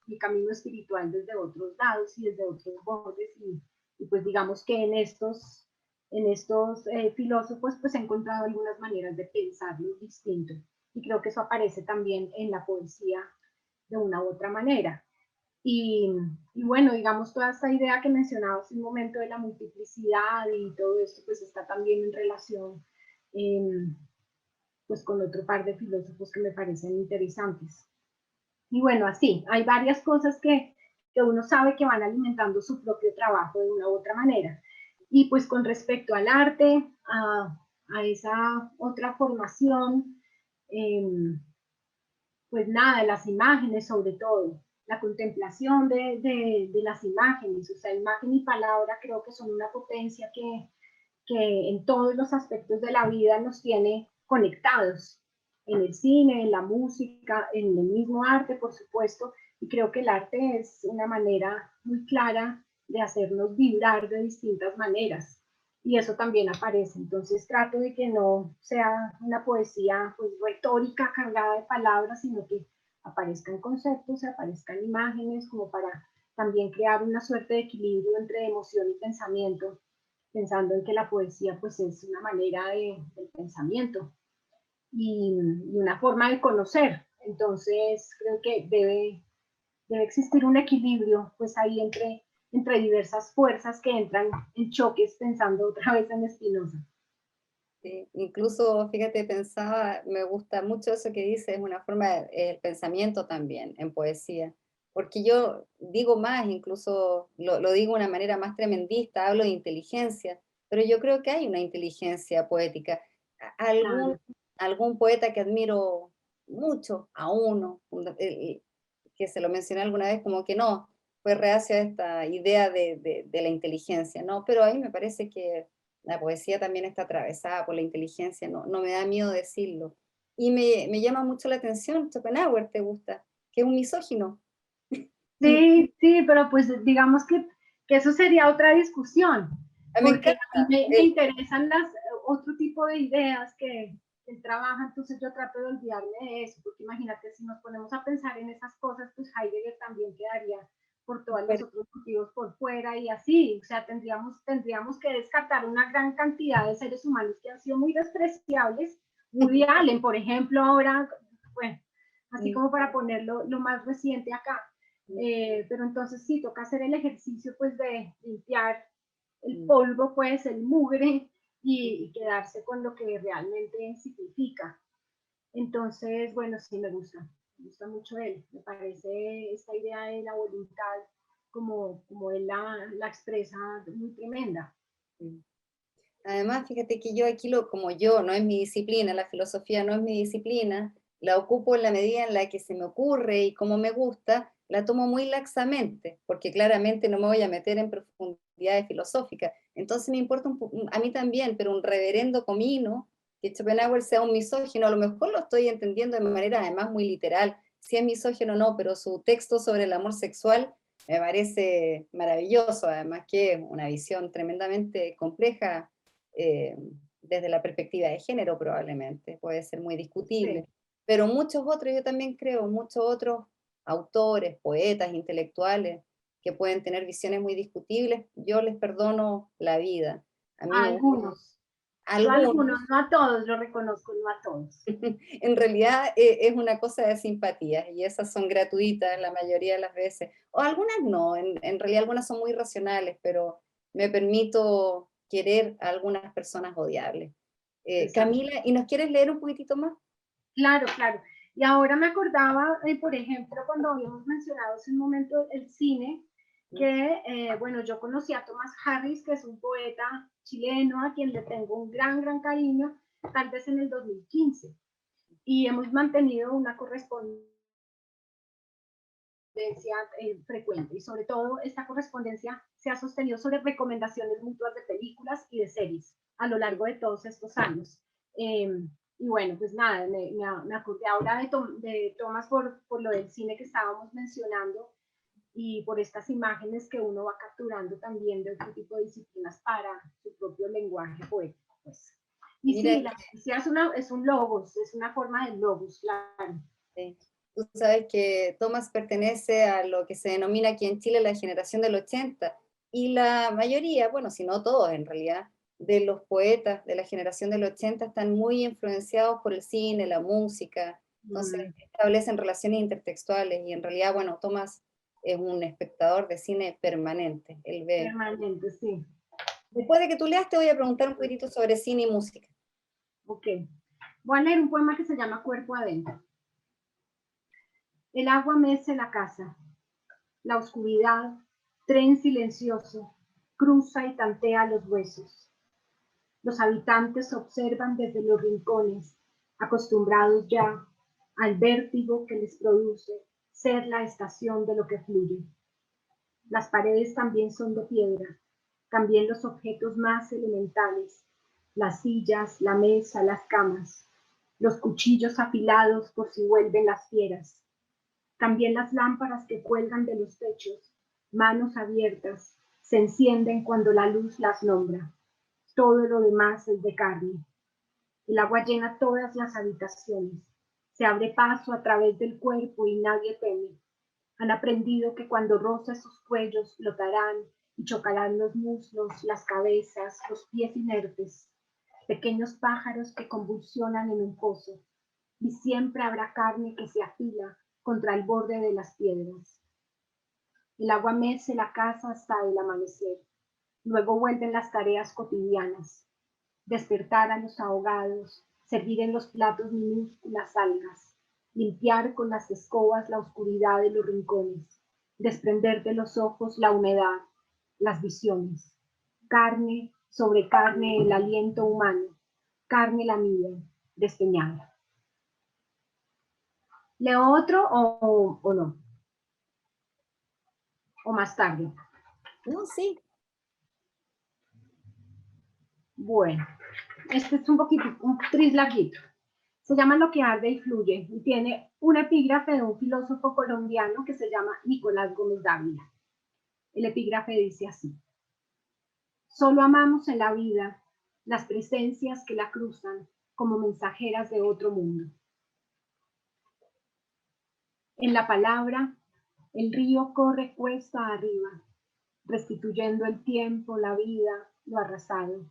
mi camino espiritual desde otros lados y desde otros bordes y pues digamos que en estos en estos filósofos, pues he encontrado algunas maneras de pensarlo distinto. Y creo que eso aparece también en la poesía de una u otra manera. Y, y bueno, digamos, toda esta idea que mencionaba hace un momento de la multiplicidad y todo esto, pues está también en relación pues con otro par de filósofos que me parecen interesantes. Y bueno, así, hay varias cosas que uno sabe que van alimentando su propio trabajo de una u otra manera. Y pues con respecto al arte, a esa otra formación, eh, pues nada, las imágenes sobre todo, la contemplación de las imágenes, o sea, imagen y palabra creo que son una potencia que en todos los aspectos de la vida nos tiene conectados, en el cine, en la música, en el mismo arte, por supuesto, y creo que el arte es una manera muy clara de hacernos vibrar de distintas maneras, y eso también aparece. Entonces trato de que no sea una poesía pues retórica cargada de palabras, sino que aparezcan conceptos, aparezcan imágenes, como para también crear una suerte de equilibrio entre emoción y pensamiento, pensando en que la poesía pues es una manera de pensamiento y una forma de conocer. Entonces creo que debe existir un equilibrio pues ahí entre diversas fuerzas que entran en choques, pensando otra vez en Spinoza. Sí, incluso, fíjate, pensaba, me gusta mucho eso que dices, es una forma de pensamiento también en poesía, porque yo digo más, incluso lo digo de una manera más tremendista, hablo de inteligencia, pero yo creo que hay una inteligencia poética. Algún, Claro, algún poeta que admiro mucho, a uno, que se lo mencioné alguna vez, como que no, fue reacio a esta idea de la inteligencia, ¿no? Pero ahí me parece que la poesía también está atravesada por la inteligencia, no, no me da miedo decirlo. Y me llama mucho la atención, Schopenhauer, ¿te gusta? Que es un misógino. Y sí, sí, pero pues digamos que eso sería otra discusión, a mí me porque a mí encanta. me interesan otro tipo de ideas que él trabaja, entonces yo trato de olvidarme de eso, porque imagínate, si nos ponemos a pensar en esas cosas, pues Heidegger también quedaría por todos los Bueno, otros motivos por fuera y así, o sea, tendríamos que descartar una gran cantidad de seres humanos que han sido muy despreciables. Woody Allen, por ejemplo, ahora, bueno, así como para ponerlo lo más reciente acá. Pero entonces sí, toca hacer el ejercicio pues de limpiar el polvo, pues el mugre y quedarse con lo que realmente significa. Entonces, bueno, sí me gusta mucho él, me parece esta idea de la voluntad como él la expresa muy tremenda. además, fíjate que yo aquí, como yo, no es mi disciplina, la filosofía no es mi disciplina, la ocupo en la medida en la que se me ocurre y como me gusta, la tomo muy laxamente, porque claramente no me voy a meter en profundidades filosóficas. Entonces me importa a mí también, pero un reverendo comino, que Schopenhauer sea un misógino, a lo mejor lo estoy entendiendo de manera además muy literal, si es misógino o no, pero su texto sobre el amor sexual me parece maravilloso, además que es una visión tremendamente compleja eh, desde la perspectiva de género probablemente, puede ser muy discutible, Sí. pero muchos otros, yo también creo, muchos otros autores, poetas, intelectuales, que pueden tener visiones muy discutibles, yo les perdono la vida. A mí A me gustan algunos, yo a algunos, algunos, no a todos, lo reconozco, no a todos. en realidad es una cosa de simpatía y esas son gratuitas la mayoría de las veces, o algunas no, en realidad algunas son muy racionales, pero me permito querer a algunas personas odiables. Exacto. Camila, ¿y nos quieres leer un poquitito más? Claro, claro. Y ahora me acordaba, por ejemplo, cuando habíamos mencionado hace un momento el cine, que, bueno, yo conocí a Thomas Harris, que es un poeta chileno a quien le tengo un gran, gran cariño, tal vez en el 2015. Y hemos mantenido una correspondencia frecuente. Y sobre todo, esta correspondencia se ha sostenido sobre recomendaciones mutuas de películas y de series a lo largo de todos estos años. Y bueno, pues nada, me acordé ahora de Tomás por lo del cine que estábamos mencionando y por estas imágenes que uno va capturando también de otro tipo de disciplinas para su propio lenguaje poético. Pues. Y Mira, sí, la poesía es un logos, es una forma de logos, claro. tú sabes que Thomas pertenece a lo que se denomina aquí en Chile la generación del 80 y la mayoría, bueno, si no todos en realidad, de los poetas de la generación del 80 están muy influenciados por el cine, la música, entonces establecen relaciones intertextuales y en realidad, bueno, Tomás es un espectador de cine permanente, él ve. Permanente, sí. Después de que tú leas te voy a preguntar un poquitito sobre cine y música. Ok. Voy a leer un poema que se llama Cuerpo Adentro. El agua mece la casa. La oscuridad, tren silencioso, cruza y tantea los huesos. Los habitantes observan desde los rincones, acostumbrados ya al vértigo que les produce ser la estación de lo que fluye. Las paredes también son de piedra, también los objetos más elementales, las sillas, la mesa, las camas, los cuchillos afilados por si vuelven las fieras, también las lámparas que cuelgan de los techos, manos abiertas, se encienden cuando la luz las nombra. Todo lo demás es de carne. El agua llena todas las habitaciones. Se abre paso a través del cuerpo y nadie teme. Han aprendido que cuando roza sus cuellos flotarán y chocarán los muslos, las cabezas, los pies inertes, pequeños pájaros que convulsionan en un pozo. Y siempre habrá carne que se afila contra el borde de las piedras. El agua mece la casa hasta el amanecer. Luego vuelven las tareas cotidianas. Despertar a los ahogados, servir en los platos minúsculas algas, limpiar con las escobas la oscuridad de los rincones, desprender de los ojos la humedad, las visiones. Carne sobre carne el aliento humano, carne la mía, despeñada. ¿Leo otro o no? ¿O más tarde? No, sí. Bueno, este es un poquito, un tris larguito. Se llama Lo que arde y fluye y tiene un epígrafe de un filósofo colombiano que se llama Nicolás Gómez Dávila. El epígrafe dice así: solo amamos en la vida las presencias que la cruzan como mensajeras de otro mundo. En la palabra, el río corre cuesta arriba, restituyendo el tiempo, la vida, lo arrasado.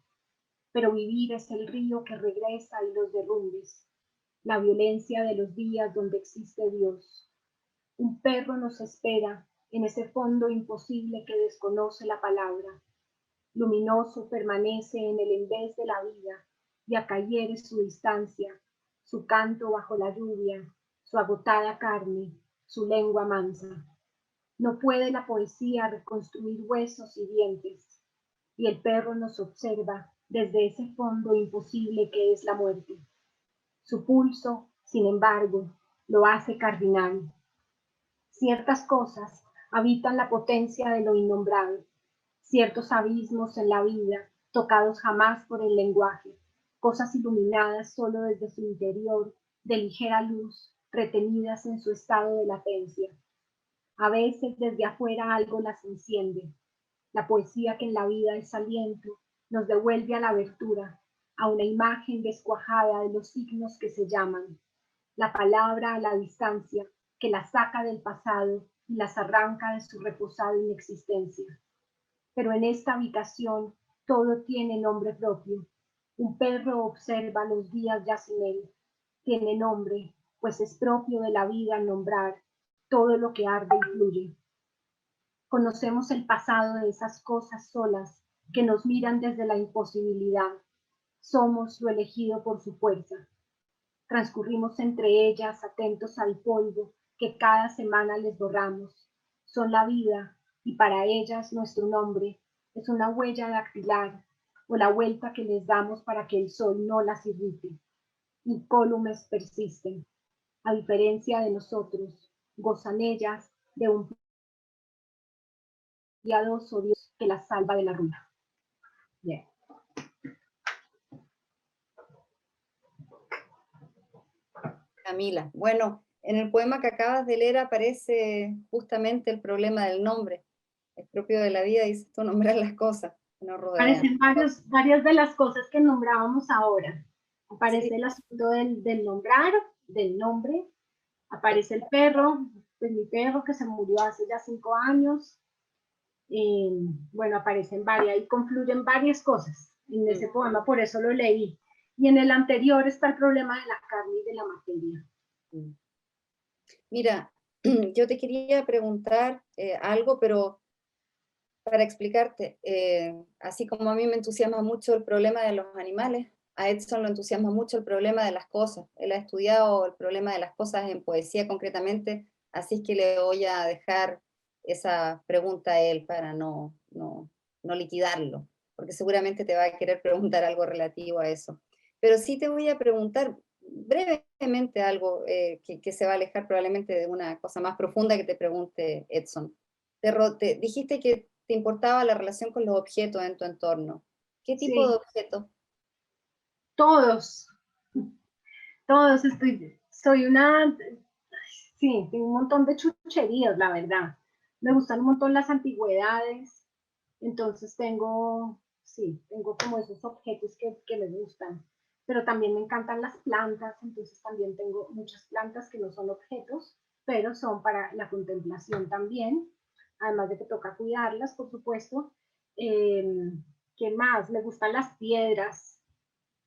Pero vivir es el río que regresa y los derrumbes, la violencia de los días donde existe Dios. Un perro nos espera en ese fondo imposible que desconoce la palabra. Luminoso permanece en el envés de la vida y acá hiere su distancia, su canto bajo la lluvia, su agotada carne, su lengua mansa. No puede la poesía reconstruir huesos y dientes, y el perro nos observa desde ese fondo imposible que es la muerte. Su pulso, sin embargo, lo hace cardinal. Ciertas cosas habitan la potencia de lo innombrable, ciertos abismos en la vida, tocados jamás por el lenguaje, cosas iluminadas solo desde su interior, de ligera luz, retenidas en su estado de latencia. A veces desde afuera algo las enciende. La poesía que en la vida es aliento nos devuelve a la abertura, a una imagen descuajada de los signos que se llaman. La palabra a la distancia que las saca del pasado y las arranca de su reposada inexistencia. Pero en esta habitación todo tiene nombre propio. Un perro observa los días ya sin él. Tiene nombre, pues es propio de la vida nombrar todo lo que arde y fluye. Conocemos el pasado de esas cosas solas que nos miran desde la imposibilidad. Somos lo elegido por su fuerza. Transcurrimos entre ellas atentos al polvo que cada semana les borramos. Son la vida y para ellas nuestro nombre es una huella dactilar o la vuelta que les damos para que el sol no las irrite. Incólumes persisten. A diferencia de nosotros, gozan ellas de un piadoso Dios que las salva de la ruina. Yeah. Camila, bueno, en el poema que acabas de leer aparece justamente el problema del nombre. Es propio de la vida, dices tú, nombrar las cosas que nos rodean. Aparecen varias de las cosas que nombrábamos ahora. Aparece Sí. el asunto del nombrar, del nombre. Aparece el perro, pues mi perro que se murió hace ya 5 años. Bueno, aparecen varias y confluyen varias cosas. en ese poema, por eso lo leí. Y en el anterior está el problema de la carne y de la materia. Mira, yo te quería preguntar algo, pero para explicarte, así como a mí me entusiasma mucho el problema de los animales, a Edson lo entusiasma mucho el problema de las cosas. Él ha estudiado el problema de las cosas en poesía concretamente, así es que le voy a dejar esa pregunta a él para no liquidarlo, porque seguramente te va a querer preguntar algo relativo a eso. Pero sí te voy a preguntar brevemente algo que se va a alejar probablemente de una cosa más profunda que te pregunte Edson. Dijiste que te importaba la relación con los objetos en tu entorno. ¿Qué tipo de Sí, objetos? todos, todos soy una, sí, tengo un montón de chucherías, la verdad. Me gustan un montón las antigüedades, entonces tengo como esos objetos que me gustan. Pero también me encantan las plantas, entonces también tengo muchas plantas que no son objetos, pero son para la contemplación también, además de que toca cuidarlas, por supuesto. Eh, ¿Qué más? Me gustan las piedras,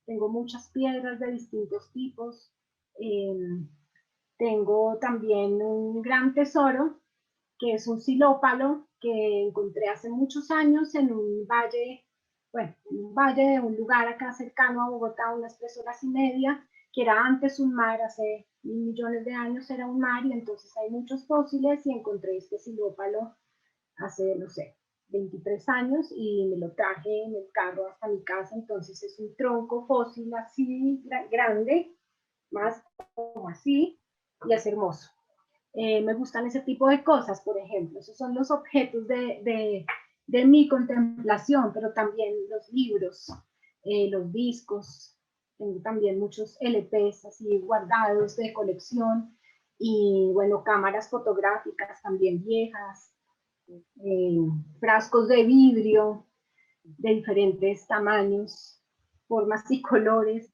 tengo muchas piedras de distintos tipos. Eh, Tengo también un gran tesoro, que es un silópalo que encontré hace muchos años en un valle, bueno, un valle de un lugar acá cercano a Bogotá, unas 3 horas y media, que era antes un mar, hace millones de años era un mar, y entonces hay muchos fósiles, y encontré este silópalo hace, no sé, 23 años, y me lo traje en el carro hasta mi casa. Entonces es un tronco fósil así grande, más como así, y es hermoso. Me gustan ese tipo de cosas, por ejemplo. Esos son los objetos de mi contemplación, pero también los libros, los discos. Tengo también muchos LPs así guardados de colección, y bueno, cámaras fotográficas también viejas, eh, frascos de vidrio de diferentes tamaños, formas y colores.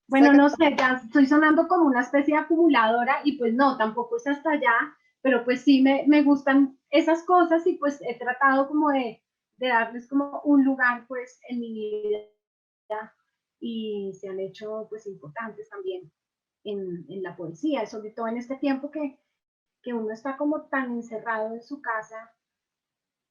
Bueno, Saca, no sé, ya estoy sonando como una especie de acumuladora, y pues no, tampoco es hasta allá, pero pues sí me gustan esas cosas, y pues he tratado como de darles como un lugar pues en mi vida, y se han hecho pues importantes también en la poesía, sobre todo en este tiempo que uno está como tan encerrado en su casa,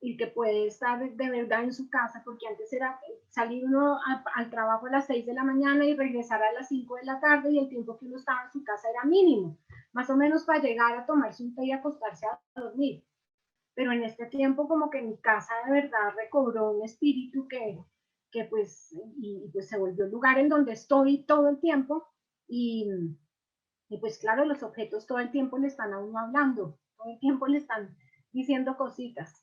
y que puede estar de verdad en su casa, porque antes era salir uno al trabajo a las 6 de la mañana y regresar a las 5 de la tarde, y el tiempo que uno estaba en su casa era mínimo, más o menos para llegar a tomarse un té y acostarse a dormir. Pero en este tiempo como que mi casa de verdad recobró un espíritu que pues, y pues se volvió el lugar en donde estoy todo el tiempo, y, y pues claro, los objetos todo el tiempo le están a uno hablando, todo el tiempo le están diciendo cositas.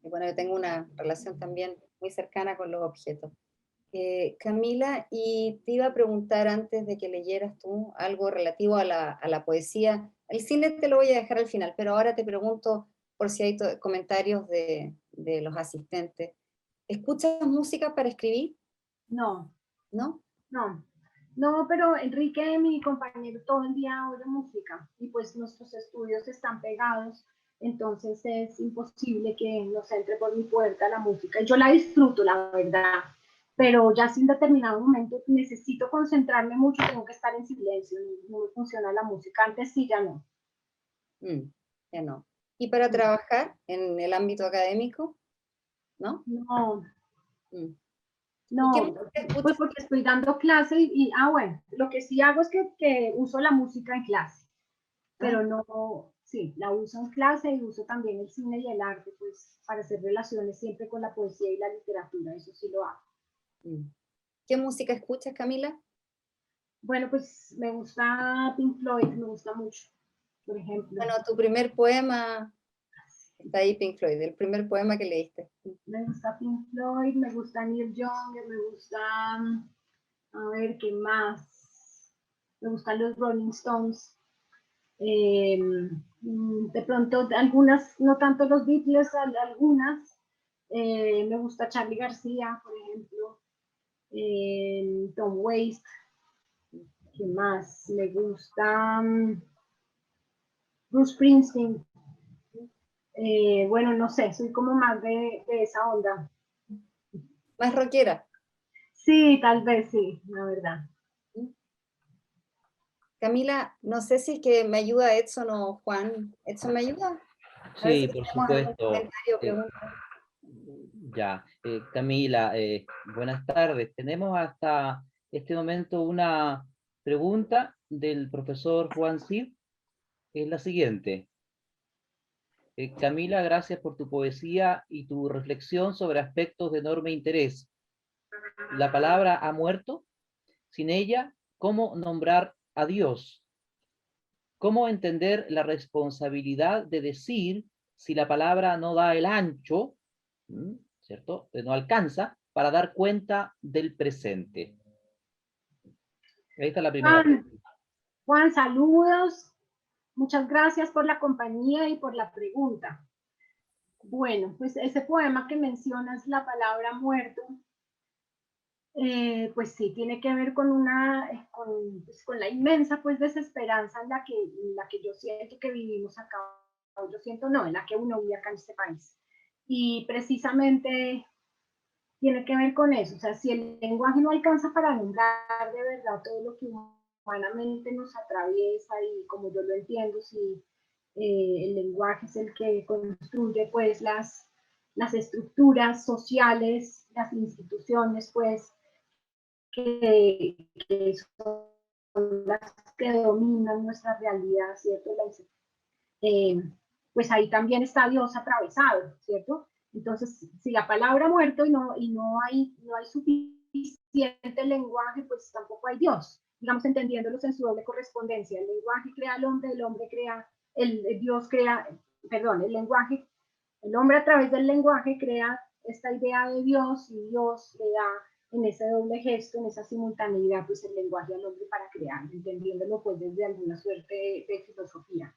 bueno, yo tengo una relación también muy cercana con los objetos. Camila, y te iba a preguntar antes de que leyeras tú algo relativo a la poesía. El cine te lo voy a dejar al final, pero ahora te pregunto por si hay comentarios de los asistentes. ¿Escuchas música para escribir? No, ¿No? no, no, pero Enrique, mi compañero, todo el día oye música, y pues nuestros estudios están pegados, entonces es imposible que nos entre por mi puerta la música. Yo la disfruto, la verdad, pero ya sin determinado momento necesito concentrarme mucho, tengo que estar en silencio, no me funciona la música. Antes sí, ya no. Mm, ya no. ¿Y para trabajar en el ámbito académico? ¿No? No, Mm. ¿Y qué no, música pues escuchas? porque estoy dando clase, bueno, lo que sí hago es que uso la música en clase, Ah, pero no, sí, la uso en clase, y uso también el cine y el arte, pues para hacer relaciones siempre con la poesía y la literatura, eso sí lo hago. mm. ¿Qué música escuchas, Camila? Bueno, pues me gusta Pink Floyd, me gusta mucho, por ejemplo. Bueno, tu primer poema está ahí, Pink Floyd, el primer poema que leíste. Me gusta Pink Floyd, me gusta Neil Young, me gusta, a ver, ¿qué más? Me gustan los Rolling Stones. Eh, de pronto algunas, no tanto los Beatles, algunas. Me gusta Charlie García, por ejemplo, Tom Waits. ¿Qué más? Me gusta Bruce Springsteen. Bueno, no sé, soy como más de esa onda. Más rockera. Sí, tal vez sí, la verdad. Camila, no sé si es que me ayuda Edson o Juan. ¿Edson me ayuda? A ver si Sí, por tenemos algún supuesto. comentario o Eh, pregunta. ya, Camila, buenas tardes. Tenemos hasta este momento una pregunta del profesor Juan Cid, que es la siguiente. Camila, gracias por tu poesía y tu reflexión sobre aspectos de enorme interés. La palabra ha muerto. Sin ella, ¿cómo nombrar a Dios? ¿Cómo entender la responsabilidad de decir si la palabra no da el ancho, ¿cierto? No alcanza para dar cuenta del presente? Ahí está la primera Juan, pregunta. Juan, saludos. Muchas gracias por la compañía y por la pregunta. Bueno, pues ese poema que mencionas, La palabra muerto, pues sí, tiene que ver con pues, con la inmensa pues desesperanza en la que yo siento que vivimos acá, yo siento no, en la que uno vive acá en este país. Y precisamente tiene que ver con eso, o sea, si el lenguaje no alcanza para nombrar de verdad todo lo que humanamente nos atraviesa y como yo lo entiendo, si el lenguaje es el que construye pues las estructuras sociales, las instituciones pues que son las que dominan nuestra realidad, ¿cierto? Eh, pues ahí también está Dios atravesado, ¿cierto? Entonces, si la palabra ha muerto no hay suficiente lenguaje, pues tampoco hay Dios, digamos, entendiéndolos en su doble correspondencia. El lenguaje crea al hombre, el hombre crea, el Dios crea, perdón, el lenguaje, el hombre a través del lenguaje crea esta idea de Dios y Dios le da en ese doble gesto, en esa simultaneidad, pues el lenguaje al hombre para crear, entendiéndolo pues desde alguna suerte de filosofía.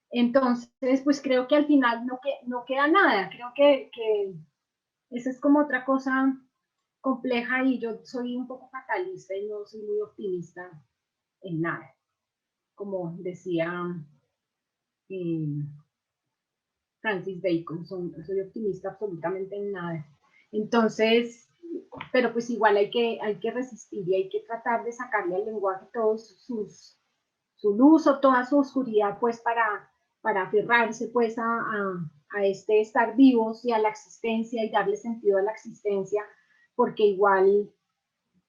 Entonces, pues creo que al final no queda nada, creo que esa es como otra cosa compleja y yo soy un poco fatalista y no soy muy optimista en nada, como decía eh, Francis Bacon, soy optimista absolutamente en nada. Entonces, pero pues igual hay que resistir y hay que tratar de sacarle al lenguaje todos su luz o toda su oscuridad, pues para aferrarse pues a este estar vivos y a la existencia y darle sentido a la existencia, porque igual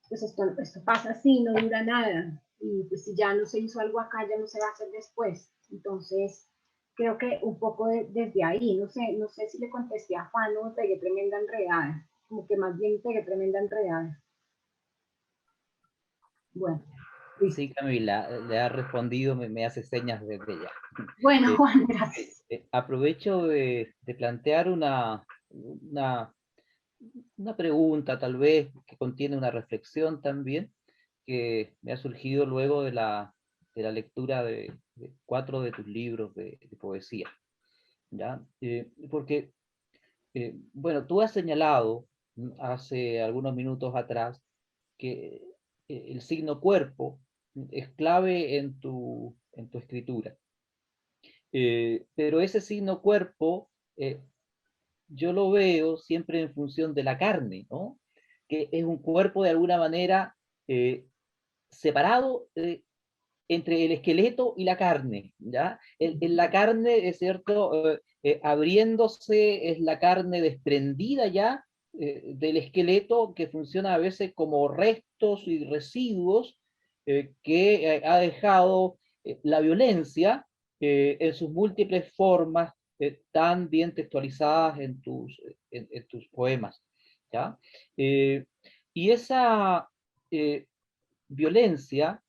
pues esto pasa así, no dura nada, y pues si ya no se hizo algo acá, ya no se va a hacer después. Entonces, creo que un poco desde ahí, no sé si le contesté a Juan o pegué tremenda enredada, como que más bien pegué tremenda enredada. Bueno, listo. Sí, Camila, le ha respondido, me hace señas desde ya. Bueno, Juan, gracias. Aprovecho de plantear una pregunta, tal vez, que contiene una reflexión también, que me ha surgido luego de la lectura de 4 de tus libros de poesía, ¿ya? Porque, bueno, tú has señalado hace algunos minutos atrás que el signo cuerpo es clave en tu escritura. Pero ese signo cuerpo yo lo veo siempre en función de la carne, ¿no? Que es un cuerpo de alguna manera separado entre el esqueleto y la carne, ¿ya? En la carne, es cierto, abriéndose es la carne desprendida ya del esqueleto que funciona a veces como restos y residuos que ha dejado la violencia en sus múltiples formas tan bien textualizadas en tus poemas, ¿ya? Eh, y esa violencia,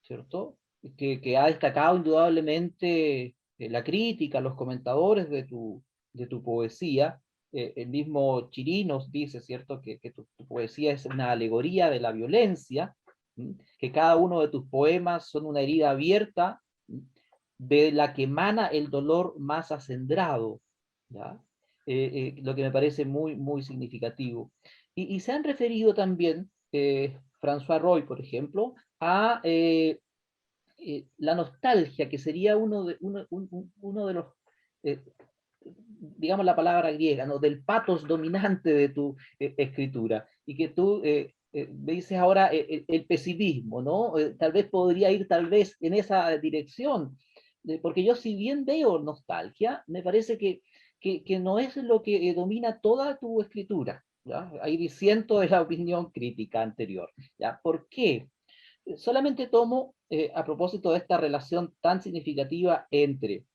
¿cierto? Que ha destacado indudablemente la crítica, los comentadores de tu poesía. El mismo Chirinos dice, ¿cierto?, que tu poesía es una alegoría de la violencia, que cada uno de tus poemas son una herida abierta de la que emana el dolor más acendrado, ¿ya? Lo que me parece muy, muy significativo. Y se han referido también, François Roy, por ejemplo, a la nostalgia, que sería uno de los eh, digamos la palabra griega, ¿no? Del patos dominante de tu escritura, y que tú me dices ahora el pesimismo, ¿no? Tal vez podría ir tal vez en esa dirección, porque yo si bien veo nostalgia, me parece que no es lo que domina toda tu escritura, ¿ya? Ahí disiento de la opinión crítica anterior, ¿ya? ¿Por qué? Solamente tomo, a propósito de esta relación tan significativa entre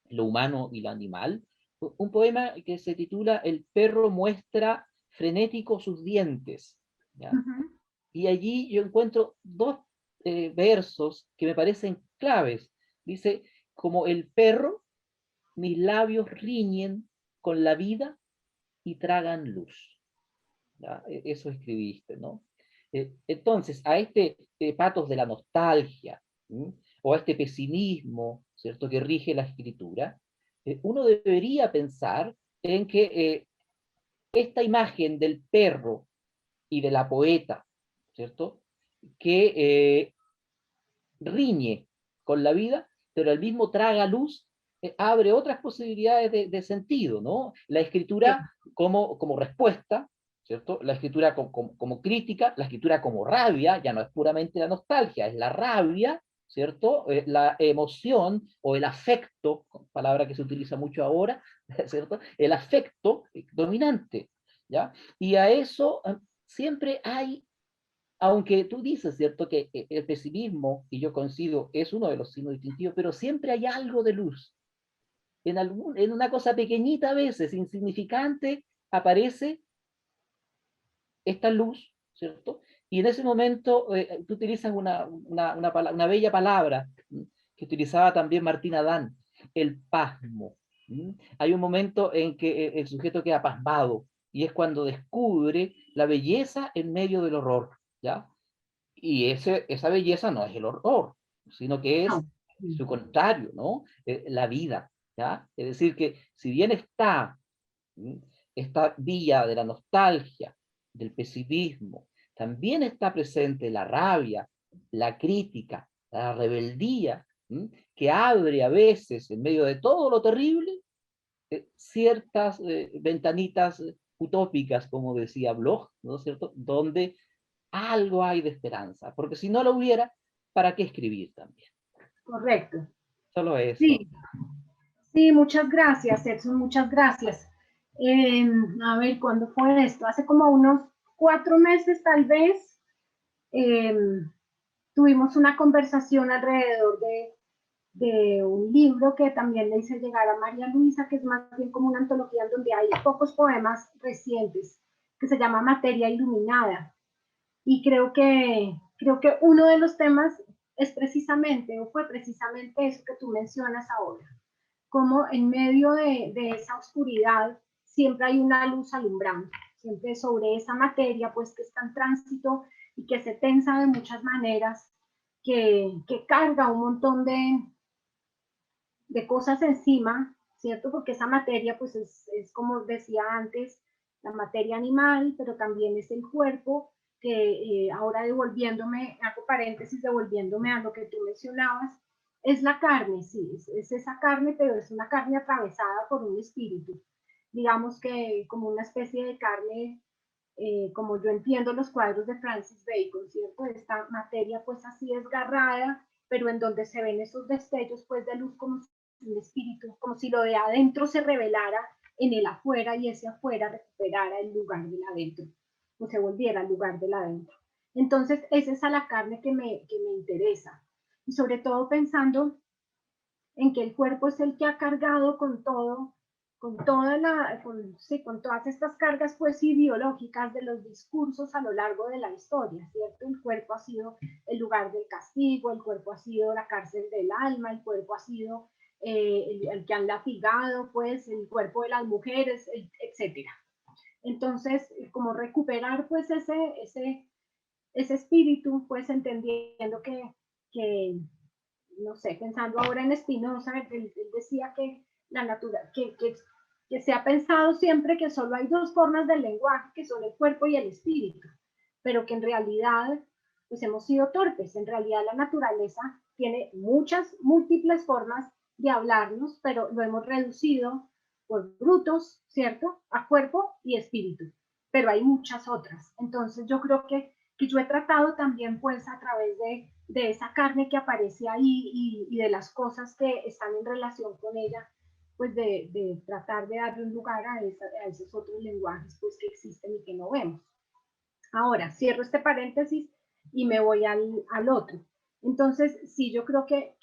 lo humano y lo animal, un poema que se titula El perro muestra frenético sus dientes, ¿ya? Ujú. Y allí yo encuentro dos versos que me parecen claves. Dice, como el perro, mis labios riñen con la vida y tragan luz. ¿Ya? Eso escribiste, ¿no? Entonces, a este patos de la nostalgia, ¿m? O a este pesimismo, ¿cierto?, que rige la escritura, uno debería pensar en que esta imagen del perro y de la poeta, ¿cierto?, que riñe con la vida, pero al mismo traga luz, abre otras posibilidades de sentido, ¿no? La Sí, escritura como respuesta, ¿cierto? La escritura como crítica, la escritura como rabia, ya no es puramente la nostalgia, es la rabia, ¿cierto? La emoción o el afecto, palabra que se utiliza mucho ahora, ¿cierto? El afecto dominante, ¿ya? Y a eso siempre hay, aunque tú dices, ¿cierto?, que el pesimismo, y yo coincido, es uno de los signos distintivos, pero siempre hay algo de luz. En una cosa pequeñita a veces, insignificante, aparece esta luz, ¿cierto? Y en ese momento tú utilizas una bella palabra que utilizaba también Martín Adán, el pasmo. Hay un momento en que el sujeto queda pasmado, y es cuando descubre la belleza en medio del horror, ¿ya? Y esa belleza no es el horror, sino que es no. su contrario, ¿no? La vida, ¿ya? Es decir, que si bien está esta vía de la nostalgia, del pesimismo, también está presente la rabia, la crítica, la rebeldía, que abre a veces, en medio de todo lo terrible, ciertas ventanitas utópicas, como decía Bloch, ¿no es cierto?, donde algo hay de esperanza, porque si no lo hubiera, ¿para qué escribir también? Correcto. Solo eso. Sí, sí, muchas gracias, Edson, muchas gracias. A ver, ¿cuándo fue esto? Hace como unos 4 meses tal vez. eh, Tuvimos una conversación alrededor de un libro que también le hice llegar a María Luisa, que es más bien como una antología en donde hay pocos poemas recientes, que se llama Materia Iluminada. Y creo que uno de los temas es precisamente, o fue precisamente eso que tú mencionas ahora, como en medio de esa oscuridad siempre hay una luz alumbrando, siempre sobre esa materia pues que está en tránsito y que se tensa de muchas maneras, que carga un montón de cosas encima, ¿cierto? Porque esa materia pues es como decía antes, la materia animal, pero también es el cuerpo, que ahora devolviéndome, hago paréntesis, devolviéndome a lo que tú mencionabas, es la carne, sí, es esa carne, pero es una carne atravesada por un espíritu. Digamos que como una especie de carne, como yo entiendo los cuadros de Francis Bacon, ¿cierto? Esta materia pues así desgarrada, pero en donde se ven esos destellos pues de luz como un espíritu, como si lo de adentro se revelara en el afuera y ese afuera recuperara el lugar del adentro, o se volviera el lugar del adentro. Entonces, esa es a la carne que me interesa. Y sobre todo pensando en que el cuerpo es el que ha cargado con todo, con todas estas cargas pues ideológicas de los discursos a lo largo de la historia, ¿cierto? El cuerpo ha sido el lugar del castigo, el cuerpo ha sido la cárcel del alma, el cuerpo ha sido el que han latigado, pues, el cuerpo de las mujeres, etcétera. Entonces, como recuperar pues ese espíritu, pues entendiendo que no sé, pensando ahora en Spinoza, él decía que la que se ha pensado siempre que solo hay dos formas del lenguaje, que son el cuerpo y el espíritu, pero que en realidad pues hemos sido torpes. En realidad la naturaleza tiene muchas, múltiples formas de hablarnos, pero lo hemos reducido por brutos, ¿cierto? A cuerpo y espíritu, pero hay muchas otras. Entonces yo creo que yo he tratado también pues a través de esa carne que aparece ahí y de las cosas que están en relación con ella, pues de tratar de darle un lugar a esos otros lenguajes pues que existen y que no vemos. Ahora, cierro este paréntesis y me voy al otro. Entonces, sí, yo creo que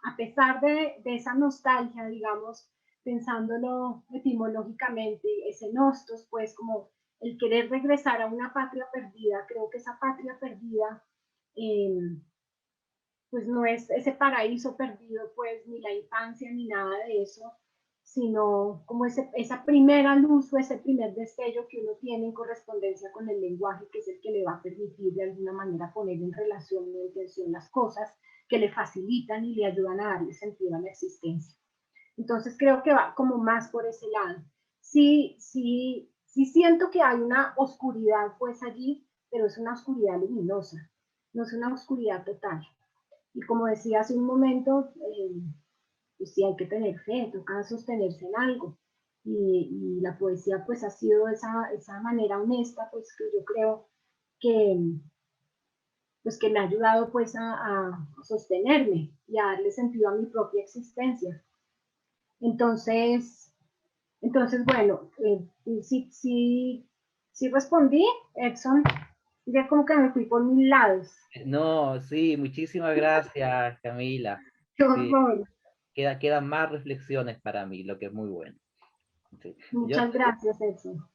a pesar de esa nostalgia, digamos, pensándolo etimológicamente, ese nostos, pues como el querer regresar a una patria perdida, creo que esa patria perdida, pues no es ese paraíso perdido, pues ni la infancia ni nada de eso, sino como esa primera luz o ese primer destello que uno tiene en correspondencia con el lenguaje, que es el que le va a permitir de alguna manera poner en relación o en tensión las cosas que le facilitan y le ayudan a darle sentido a la existencia. Entonces creo que va como más por ese lado. Sí, sí, sí siento que hay una oscuridad pues allí, pero es una oscuridad luminosa, no es una oscuridad total. Y como decía hace un momento, pues sí hay que tener fe, toca sostenerse en algo. Y la poesía pues ha sido esa manera honesta, pues que yo creo que, pues, que me ha ayudado pues a sostenerme y a darle sentido a mi propia existencia. Entonces, bueno, sí respondí, Edson, ya como que me fui por mil lados. No, sí, muchísimas gracias, Camila. Qué Sí, horror. quedan más reflexiones para mí, lo que es muy bueno. Sí. Muchas gracias, Edson.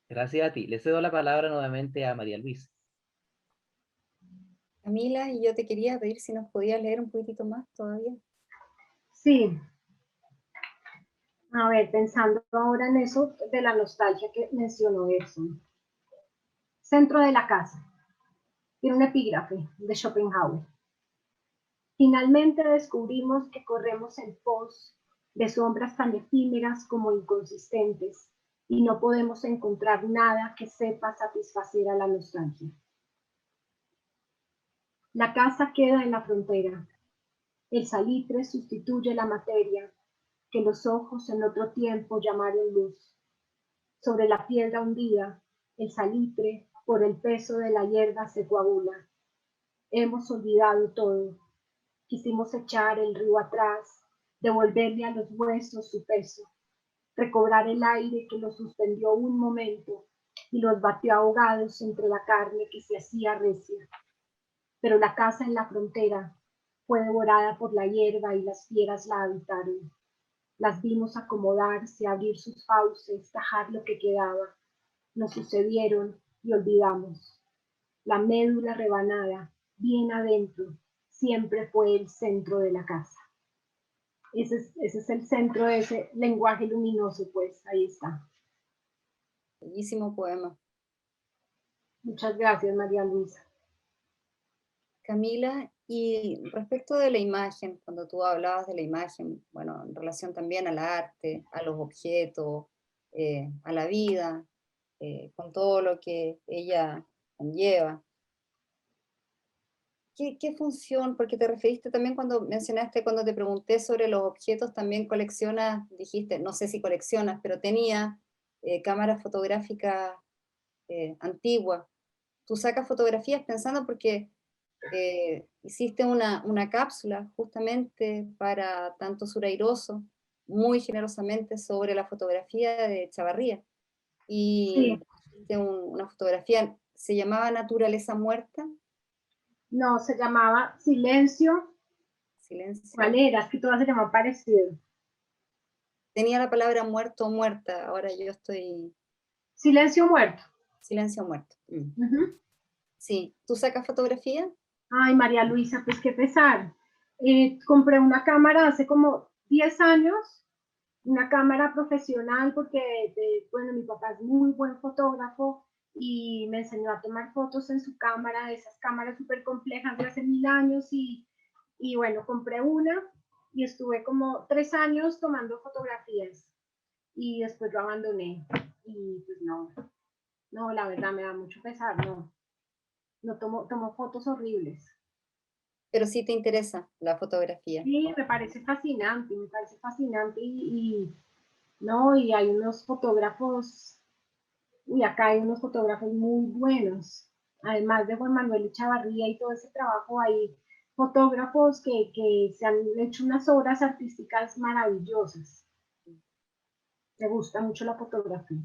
Gracias a ti. Le cedo la palabra nuevamente a María Luisa. Camila, y yo te quería pedir si nos podías leer un poquitito más todavía. Sí, a ver, pensando ahora en eso de la nostalgia que mencionó Edson. Centro de la casa. Tiene un epígrafe de Schopenhauer. Finalmente descubrimos que corremos en pos de sombras tan efímeras como inconsistentes y no podemos encontrar nada que sepa satisfacer a la nostalgia. La casa queda en la frontera. El salitre sustituye la materia que los ojos en otro tiempo llamaron luz. Sobre la piedra hundida, el salitre, por el peso de la hierba, se coagula. Hemos olvidado todo. Quisimos echar el río atrás, devolverle a los huesos su peso, recobrar el aire que los suspendió un momento y los batió ahogados entre la carne que se hacía recia. Pero la casa en la frontera fue devorada por la hierba y las fieras la habitaron. Las vimos acomodarse, abrir sus fauces, tajar lo que quedaba. Nos sucedieron y olvidamos. La médula rebanada, bien adentro, siempre fue el centro de la casa. Ese es el centro de ese lenguaje luminoso, pues ahí está. Bellísimo poema. Muchas gracias, María Luisa. Camila, y respecto de la imagen, cuando tú hablabas de la imagen, bueno, en relación también al arte, a los objetos, a la vida, con todo lo que ella conlleva, ¿qué función? Porque te referiste también cuando mencionaste, cuando te pregunté sobre los objetos, también coleccionas, dijiste, no sé si coleccionas, pero tenía cámaras fotográficas antiguas. Tú sacas fotografías pensando porque hiciste una cápsula justamente para Tanto Sur Airoso, muy generosamente sobre la fotografía de Chavarría. Sí, Y hiciste una fotografía, se llamaba Naturaleza Muerta. no, se llamaba Silencio. Silencio. ¿Cuál era? Es que todas se llaman parecido. Tenía la palabra muerto o muerta, ahora yo estoy... Silencio muerto. Silencio muerto. Sí, ¿tú sacas fotografía? Ay, María Luisa, pues qué pesar. Compré una cámara hace como 10 años, una cámara profesional porque, bueno, mi papá es muy buen fotógrafo y me enseñó a tomar fotos en su cámara, esas cámaras súper complejas de hace 1000 años y bueno, compré una y estuve como 3 años tomando fotografías y después lo abandoné y pues no, la verdad me da mucho pesar, no tomo fotos horribles. Pero sí te interesa la fotografía. Sí, me parece fascinante ¿no? Y hay unos fotógrafos, y acá hay unos fotógrafos muy buenos, además de Juan Manuel Echavarría y todo ese trabajo, hay fotógrafos que se han hecho unas obras artísticas maravillosas. Me gusta mucho la fotografía.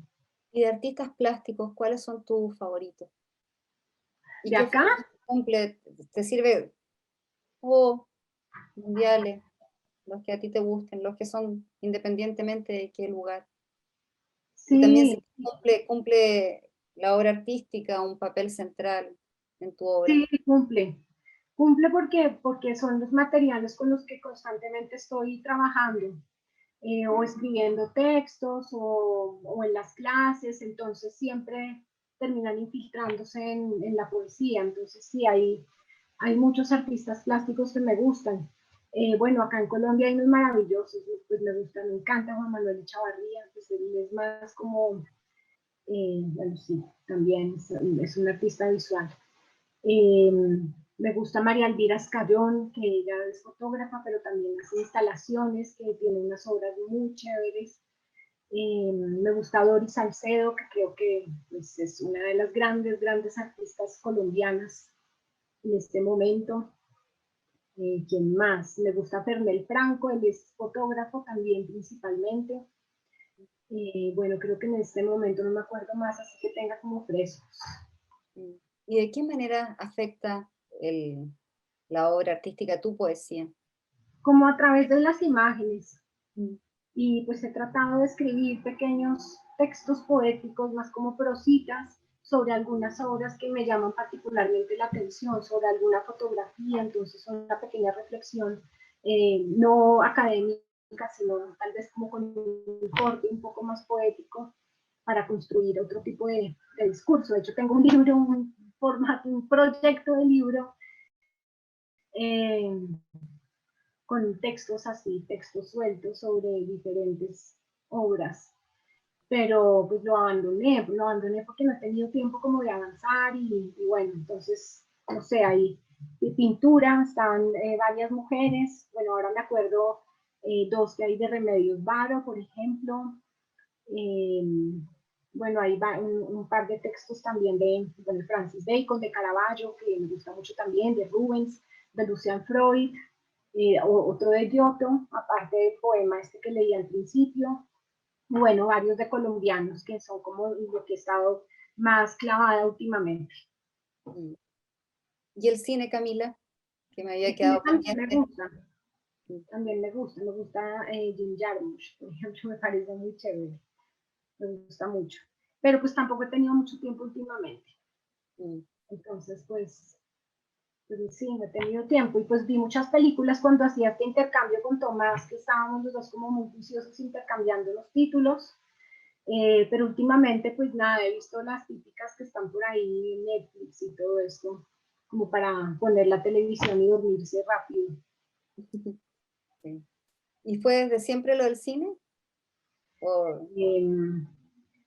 Y de artistas plásticos, ¿cuáles son tus favoritos? ¿Y De qué acá, formato cumple? ¿Te sirve o mundiales, los que a ti te gusten, los que son independientemente de qué lugar? Y también si sí, cumple la obra artística un papel central en tu obra. sí, cumple. Cumple porque son los materiales con los que constantemente estoy trabajando, o escribiendo textos o en las clases, entonces siempre terminan infiltrándose en la poesía. Entonces sí, hay muchos artistas plásticos que me gustan. Bueno, acá en Colombia hay unos maravillosos, pues me gusta, me encanta Juan Manuel Echavarría, pues él es más como, bueno, sí, también es un artista visual. Eh, Me gusta María Elvira Escayón, que ella es fotógrafa, pero también hace instalaciones, que tiene unas obras muy chéveres. Me gusta Doris Salcedo, que creo que pues, es una de las grandes, grandes artistas colombianas en este momento. ¿Quién más? Me gusta Fernel Franco, él es fotógrafo también principalmente. Bueno, creo que en este momento no me acuerdo más, así que tenga como frescos. Mm. ¿Y de qué manera afecta la obra artística tu poesía? Como a través de las imágenes. Mm. Y pues he tratado de escribir pequeños textos poéticos, más como prositas, sobre algunas obras que me llaman particularmente la atención, sobre alguna fotografía, entonces una pequeña reflexión, no académica, sino tal vez como con un corte un poco más poético para construir otro tipo de discurso. De hecho, tengo un libro, un formato, un proyecto de libro eh, con textos así, textos sueltos sobre diferentes obras, pero pues lo abandoné porque no he tenido tiempo como de avanzar y bueno, entonces, no sé, hay de pintura, están varias mujeres, bueno, ahora me acuerdo dos que hay de Remedios Varo, por ejemplo, eh, bueno, hay un par de textos también de bueno, Francis Bacon, de Caravaggio, que me gusta mucho también, de Rubens, de Lucian Freud, otro de Giotto, aparte del poema este que leí al principio, bueno, varios de colombianos que son como lo que he estado más clavada últimamente. Mm. ¿Y el cine, Camila? Que me había El cine quedado pendiente. Mm. también me gusta Jim Jarmusch, por ejemplo, me parece muy chévere, me gusta mucho, pero pues tampoco he tenido mucho tiempo últimamente, Mm. entonces pues sí, no he tenido tiempo y pues vi muchas películas cuando hacía este intercambio con Tomás, que estábamos los dos como muy juiciosos intercambiando los títulos, pero últimamente pues nada, he visto las típicas que están por ahí en Netflix y todo esto, como para poner la televisión y dormirse rápido. Sí. ¿Y fue desde siempre lo del cine? ¿O Eh,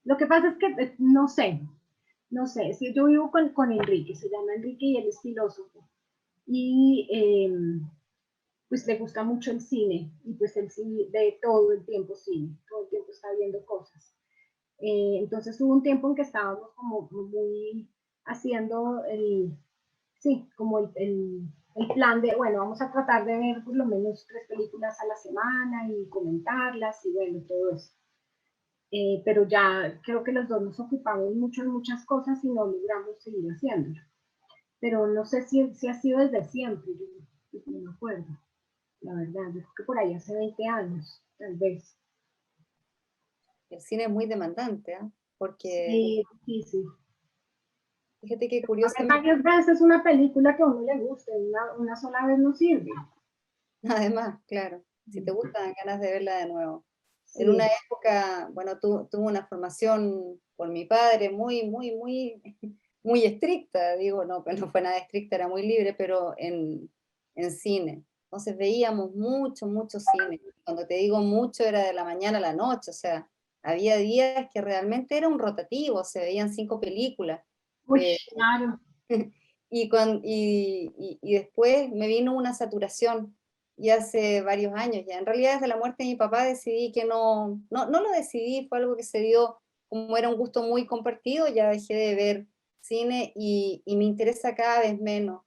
lo que pasa es que no sé, si yo vivo con Enrique, se llama Enrique y él es filósofo, y pues le gusta mucho el cine, y pues él sí ve todo el tiempo cine, todo el tiempo está viendo cosas. Entonces hubo un tiempo en que estábamos como muy haciendo sí, como el plan de, bueno, vamos a tratar de ver por lo menos 3 películas a la semana y comentarlas y bueno, todo eso. Pero ya creo que los dos nos ocupamos mucho en muchas cosas y no logramos seguir haciéndolo. Pero no sé si ha sido desde siempre, yo no me acuerdo, la verdad, yo creo que por ahí hace 20 años, tal vez. el cine es muy demandante, ¿ah? Porque Sí, sí, sí. fíjate que A ver, curiosamente, varias veces una película que a uno le guste, una sola vez no sirve. además, claro, si te gusta, dan ganas de verla de nuevo. En una Sí, época, bueno, tuve una formación por mi padre muy, muy estricta, digo, no, pues no fue nada estricta, era muy libre, pero en cine. Entonces veíamos mucho cine. Cuando te digo mucho, era de la mañana a la noche, o sea, había días que realmente era un rotativo, se veían 5 películas. uy, eh, claro. y después me vino una saturación y hace varios años ya. En realidad desde la muerte de mi papá decidí que no lo decidí, fue algo que se dio, como era un gusto muy compartido, ya dejé de ver cine y me interesa cada vez menos.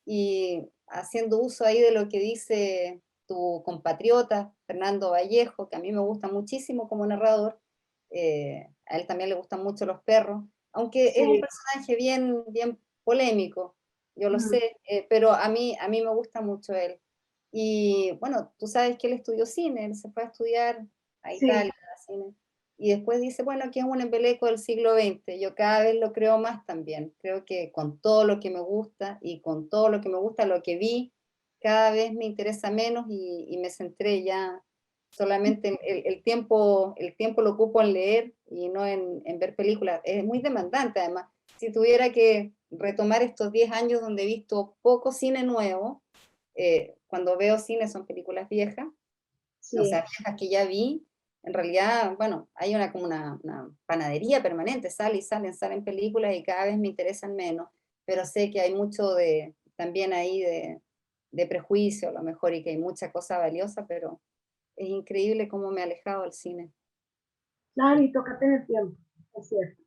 Y haciendo uso ahí de lo que dice tu compatriota, Fernando Vallejo, que a mí me gusta muchísimo como narrador, a él también le gustan mucho los perros, aunque es un Sí. personaje bien polémico, yo lo Mm, sé, pero a mí me gusta mucho él. Y bueno, tú sabes que él estudió cine, él se fue a estudiar a sí, Italia, cine, y después dice, bueno, aquí es un embeleco del siglo XX, yo cada vez lo creo más también, creo que con todo lo que me gusta y con todo lo que me gusta, lo que vi, cada vez me interesa menos y me centré ya solamente el tiempo lo ocupo en leer y no en ver películas. Es muy demandante además. Si tuviera que retomar estos 10 años donde he visto poco cine nuevo, cuando veo cine son películas viejas, o sea, sí. viejas que ya vi, en realidad, bueno, hay como una panadería permanente, salen películas y cada vez me interesan menos, pero sé que hay mucho también ahí de prejuicio a lo mejor y que hay mucha cosa valiosa, pero es increíble cómo me he alejado del cine. Claro, y toca tener tiempo, es cierto.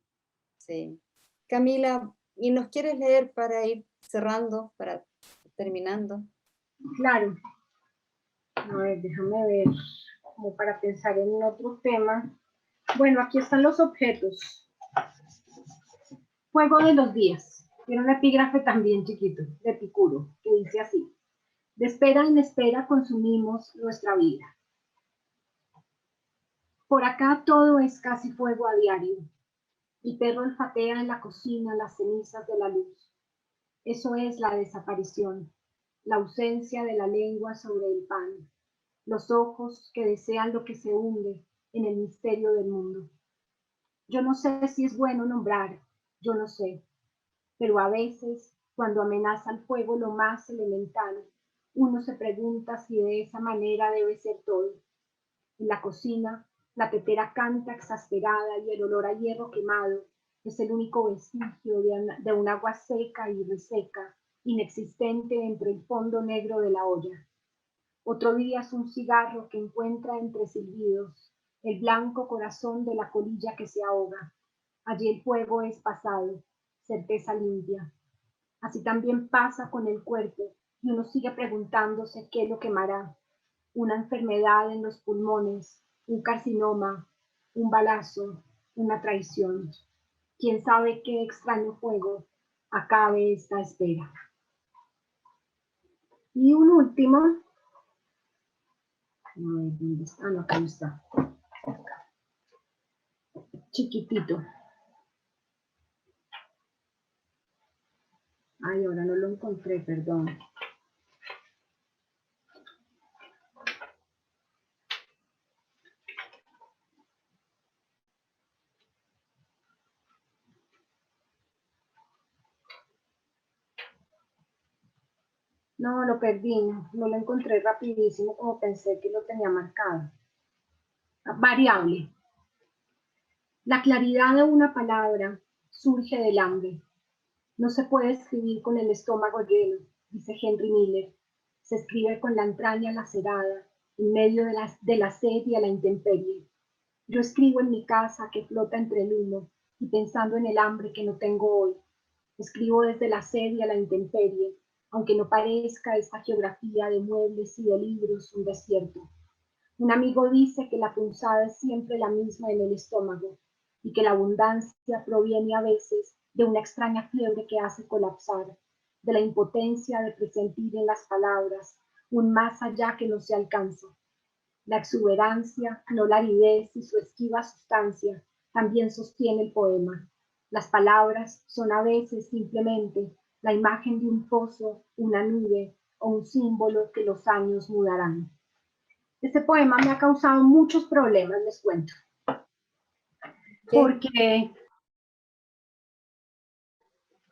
Sí. Camila, ¿y nos quieres leer para ir cerrando, para terminando? Claro. A ver, déjame ver, como para pensar en otro tema. Bueno, aquí están los objetos. Juego de los días. Tiene un epígrafe también chiquito, de Epicuro, que dice así. De espera en espera consumimos nuestra vida. Por acá todo es casi fuego a diario. El perro olfatea en la cocina las cenizas de la luz. Eso es la desaparición, la ausencia de la lengua sobre el pan, los ojos que desean lo que se hunde en el misterio del mundo. Yo no sé si es bueno nombrar, yo no sé, pero a veces, cuando amenaza el fuego lo más elemental, uno se pregunta si de esa manera debe ser todo. En la cocina, la tetera canta exasperada y el olor a hierro quemado es el único vestigio de un agua seca y reseca, inexistente entre el fondo negro de la olla. Otro día es un cigarro que encuentra entre silbidos el blanco corazón de la colilla que se ahoga. Allí el fuego es pasado, certeza limpia. Así también pasa con el cuerpo y uno sigue preguntándose qué lo quemará. Una enfermedad en los pulmones, un carcinoma, un balazo, una traición. ¿Quién sabe qué extraño fuego acabe esta espera? Y un último, ¿dónde está? No, acá está, chiquitito. Ay, ahora no lo encontré, perdón. No, lo perdí, no lo encontré rapidísimo como pensé que lo tenía marcado. Variable. La claridad de una palabra surge del hambre. No se puede escribir con el estómago lleno, dice Henry Miller. Se escribe con la entraña lacerada, en medio de la sed y a la intemperie. Yo escribo en mi casa que flota entre el humo y pensando en el hambre que no tengo hoy. Escribo desde la sed y a la intemperie, aunque no parezca esta geografía de muebles y de libros un desierto. Un amigo dice que la punzada es siempre la misma en el estómago y que la abundancia proviene a veces de una extraña fiebre que hace colapsar, de la impotencia de presentir en las palabras un más allá que no se alcanza. La exuberancia, no la aridez y su esquiva sustancia también sostiene el poema. Las palabras son a veces simplemente la imagen de un pozo, una nube o un símbolo que los años mudarán. Este poema me ha causado muchos problemas, les cuento, ¿Qué?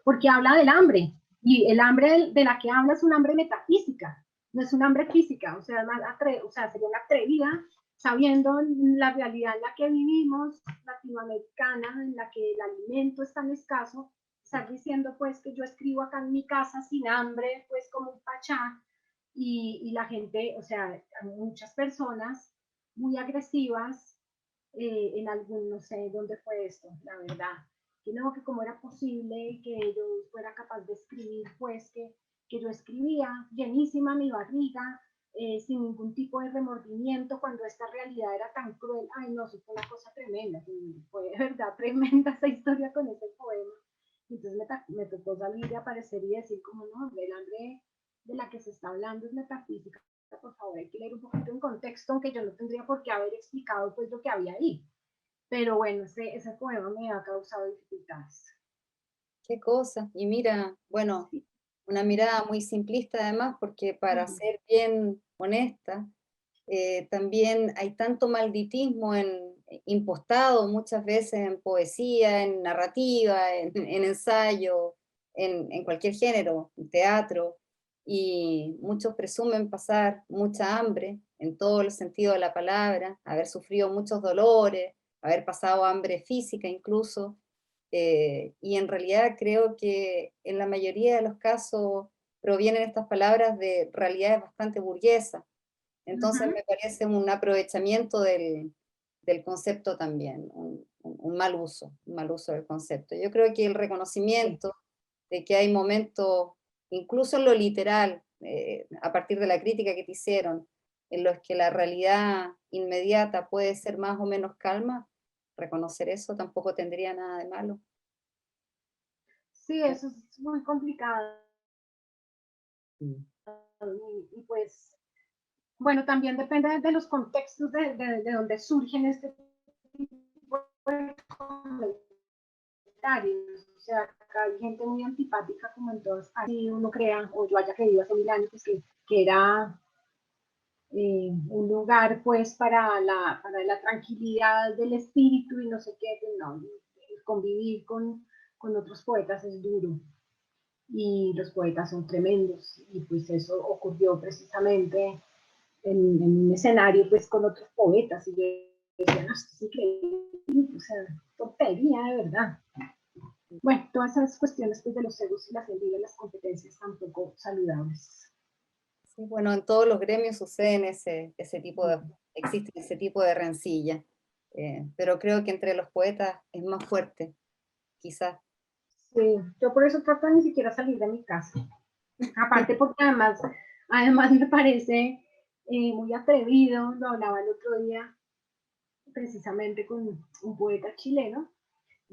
porque habla del hambre, y el hambre de la que habla es un hambre metafísica, no es un hambre física, o sea, sería una atrevida sabiendo la realidad en la que vivimos, latinoamericana, en la que el alimento es tan escaso, estar diciendo pues que yo escribo acá en mi casa sin hambre, pues como un pachá, y la gente, o sea, muchas personas muy agresivas en algún, no sé dónde fue esto, la verdad, que no, que cómo era posible que yo fuera capaz de escribir, pues que yo escribía llenísima mi barriga, sin ningún tipo de remordimiento, cuando esta realidad era tan cruel. Ay, no, eso fue una cosa tremenda, fue de verdad tremenda esa historia con ese poema. Entonces me tocó salir y aparecer y decir como, no, el hambre de la que se está hablando es metafísica, por favor, hay que leer un poquito en contexto, aunque yo no tendría por qué haber explicado pues lo que había ahí. Pero bueno, ese poema me ha causado dificultades. Qué cosa. Y mira, bueno, Sí. una mirada muy simplista además, porque para Ujú. ser bien honesta, también hay tanto malditismo impostado muchas veces en poesía, en narrativa, en ensayo, en cualquier género, en teatro, y muchos presumen pasar mucha hambre en todo el sentido de la palabra, haber sufrido muchos dolores, haber pasado hambre física incluso, y en realidad creo que en la mayoría de los casos provienen estas palabras de realidades bastante burguesas. Entonces Ujú. me parece un aprovechamiento del concepto también, un mal uso del concepto. Yo creo que el Sí. reconocimiento de que hay momentos, incluso en lo literal, a partir de la crítica que te hicieron, en los que la realidad inmediata puede ser más o menos calma, reconocer eso tampoco tendría nada de malo. Sí, eso es muy complicado. Mm. Y pues, bueno, también depende de los contextos de donde surgen este tipo de comentarios. O sea, acá hay gente muy antipática como en todas, así uno crea, o yo haya creído hace 1000 años, pues, que era un lugar pues para la tranquilidad del espíritu y no sé qué, pues, no, convivir con otros poetas es duro y los poetas son tremendos y pues eso ocurrió precisamente en un escenario pues con otros poetas y yo decía, no, esto es increíble, o sea, tontería de verdad. Bueno, todas esas cuestiones pues, de los egos y las envidias, las competencias tampoco saludables. Sí, bueno, en todos los gremios suceden ese tipo de, Sí. existe ese tipo de rencilla, pero creo que entre los poetas es más fuerte, quizás. Sí, yo por eso trato de ni siquiera salir de mi casa. Aparte porque además me parece muy atrevido, lo hablaba el otro día precisamente con un poeta chileno,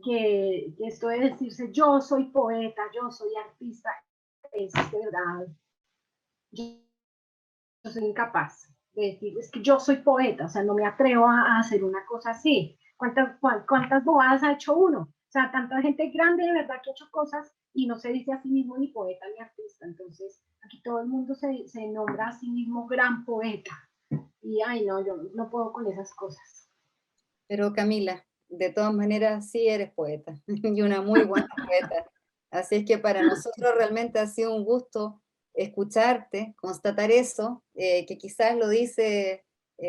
que esto de decirse yo soy poeta, yo soy artista, es de verdad, yo, yo soy incapaz de decir, es que yo soy poeta, o sea, no me atrevo a hacer una cosa así. ¿Cuántas bobadas ha hecho uno? O sea, tanta gente grande de verdad que ha hecho cosas y no se dice a sí mismo ni poeta ni artista. Entonces, aquí todo el mundo se nombra a sí mismo gran poeta. Y, ay, no, yo no puedo con esas cosas. Pero Camila, de todas maneras sí eres poeta y una muy buena poeta. Así es que para nosotros realmente ha sido un gusto escucharte, constatar eso, que quizás lo dice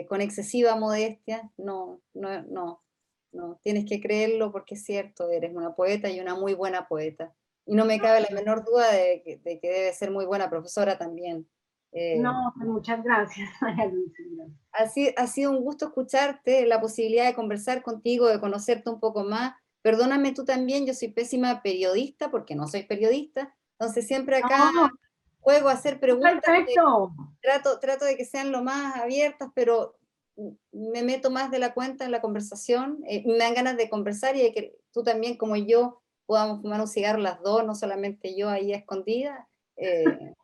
con excesiva modestia. No, no, no, no, tienes que creerlo porque es cierto, eres una poeta y una muy buena poeta. Y no me cabe la menor duda de que debe ser muy buena profesora también. Eh, No, pues muchas gracias, María Luisa. Ha sido un gusto escucharte, la posibilidad de conversar contigo, de conocerte un poco más. Perdóname tú también, yo soy pésima periodista porque no soy periodista, entonces siempre acá No, juego a hacer preguntas que perfecto. trato de que sean lo más abiertas, pero me meto más de la cuenta en la conversación, me dan ganas de conversar y de que tú también como yo podamos fumar un cigarro las dos, no solamente yo ahí a escondida,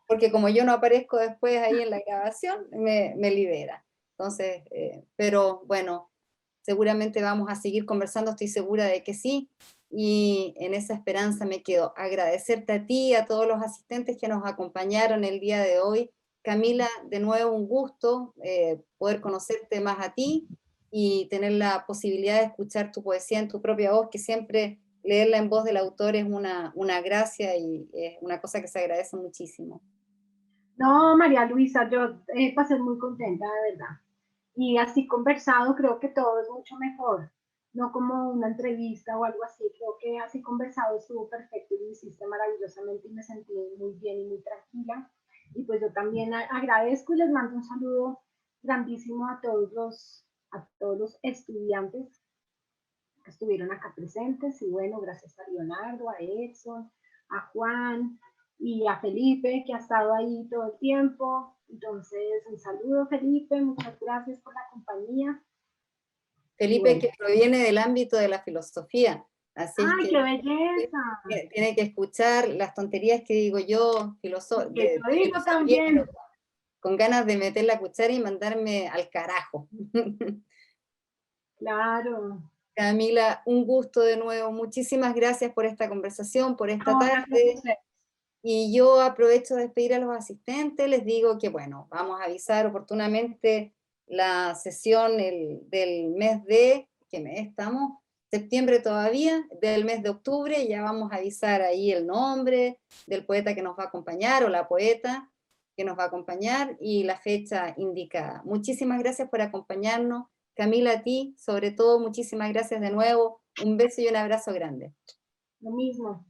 porque como yo no aparezco después ahí en la grabación, me libera. Entonces, pero bueno, seguramente vamos a seguir conversando, estoy segura de que sí, y en esa esperanza me quedo. Agradecerte a ti y a todos los asistentes que nos acompañaron el día de hoy. Camila, de nuevo un gusto poder conocerte más a ti y tener la posibilidad de escuchar tu poesía en tu propia voz, que siempre leerla en voz del autor es una gracia y es una cosa que se agradece muchísimo. No, María Luisa, yo pasé muy contenta, de verdad. Y así conversado creo que todo es mucho mejor, no como una entrevista o algo así. Creo que así conversado estuvo perfecto y lo hiciste maravillosamente y me sentí muy bien y muy tranquila. Y pues yo también agradezco y les mando un saludo grandísimo a todos los estudiantes que estuvieron acá presentes. Y bueno, gracias a Leonardo, a Edson, a Juan y a Felipe, que ha estado ahí todo el tiempo. Entonces, un saludo, Felipe, muchas gracias por la compañía. Felipe, Bueno. que proviene del ámbito de la filosofía, así es ¡Ay, que qué belleza! tiene que escuchar las tonterías que digo yo, Que yo de digo filosofía, pero también. con ganas de meter la cuchara y mandarme al carajo. Claro. Camila, un gusto de nuevo. Muchísimas gracias por esta conversación, por esta No, gracias a tarde. usted. Y yo aprovecho de despedir a los asistentes, les digo que, bueno, vamos a avisar oportunamente la sesión del mes de, ¿qué mes estamos? Septiembre todavía, del mes de octubre, ya vamos a avisar ahí el nombre del poeta que nos va a acompañar o la poeta que nos va a acompañar y la fecha indicada. Muchísimas gracias por acompañarnos. Camila, a ti, sobre todo, muchísimas gracias de nuevo. Un beso y un abrazo grande. Lo mismo.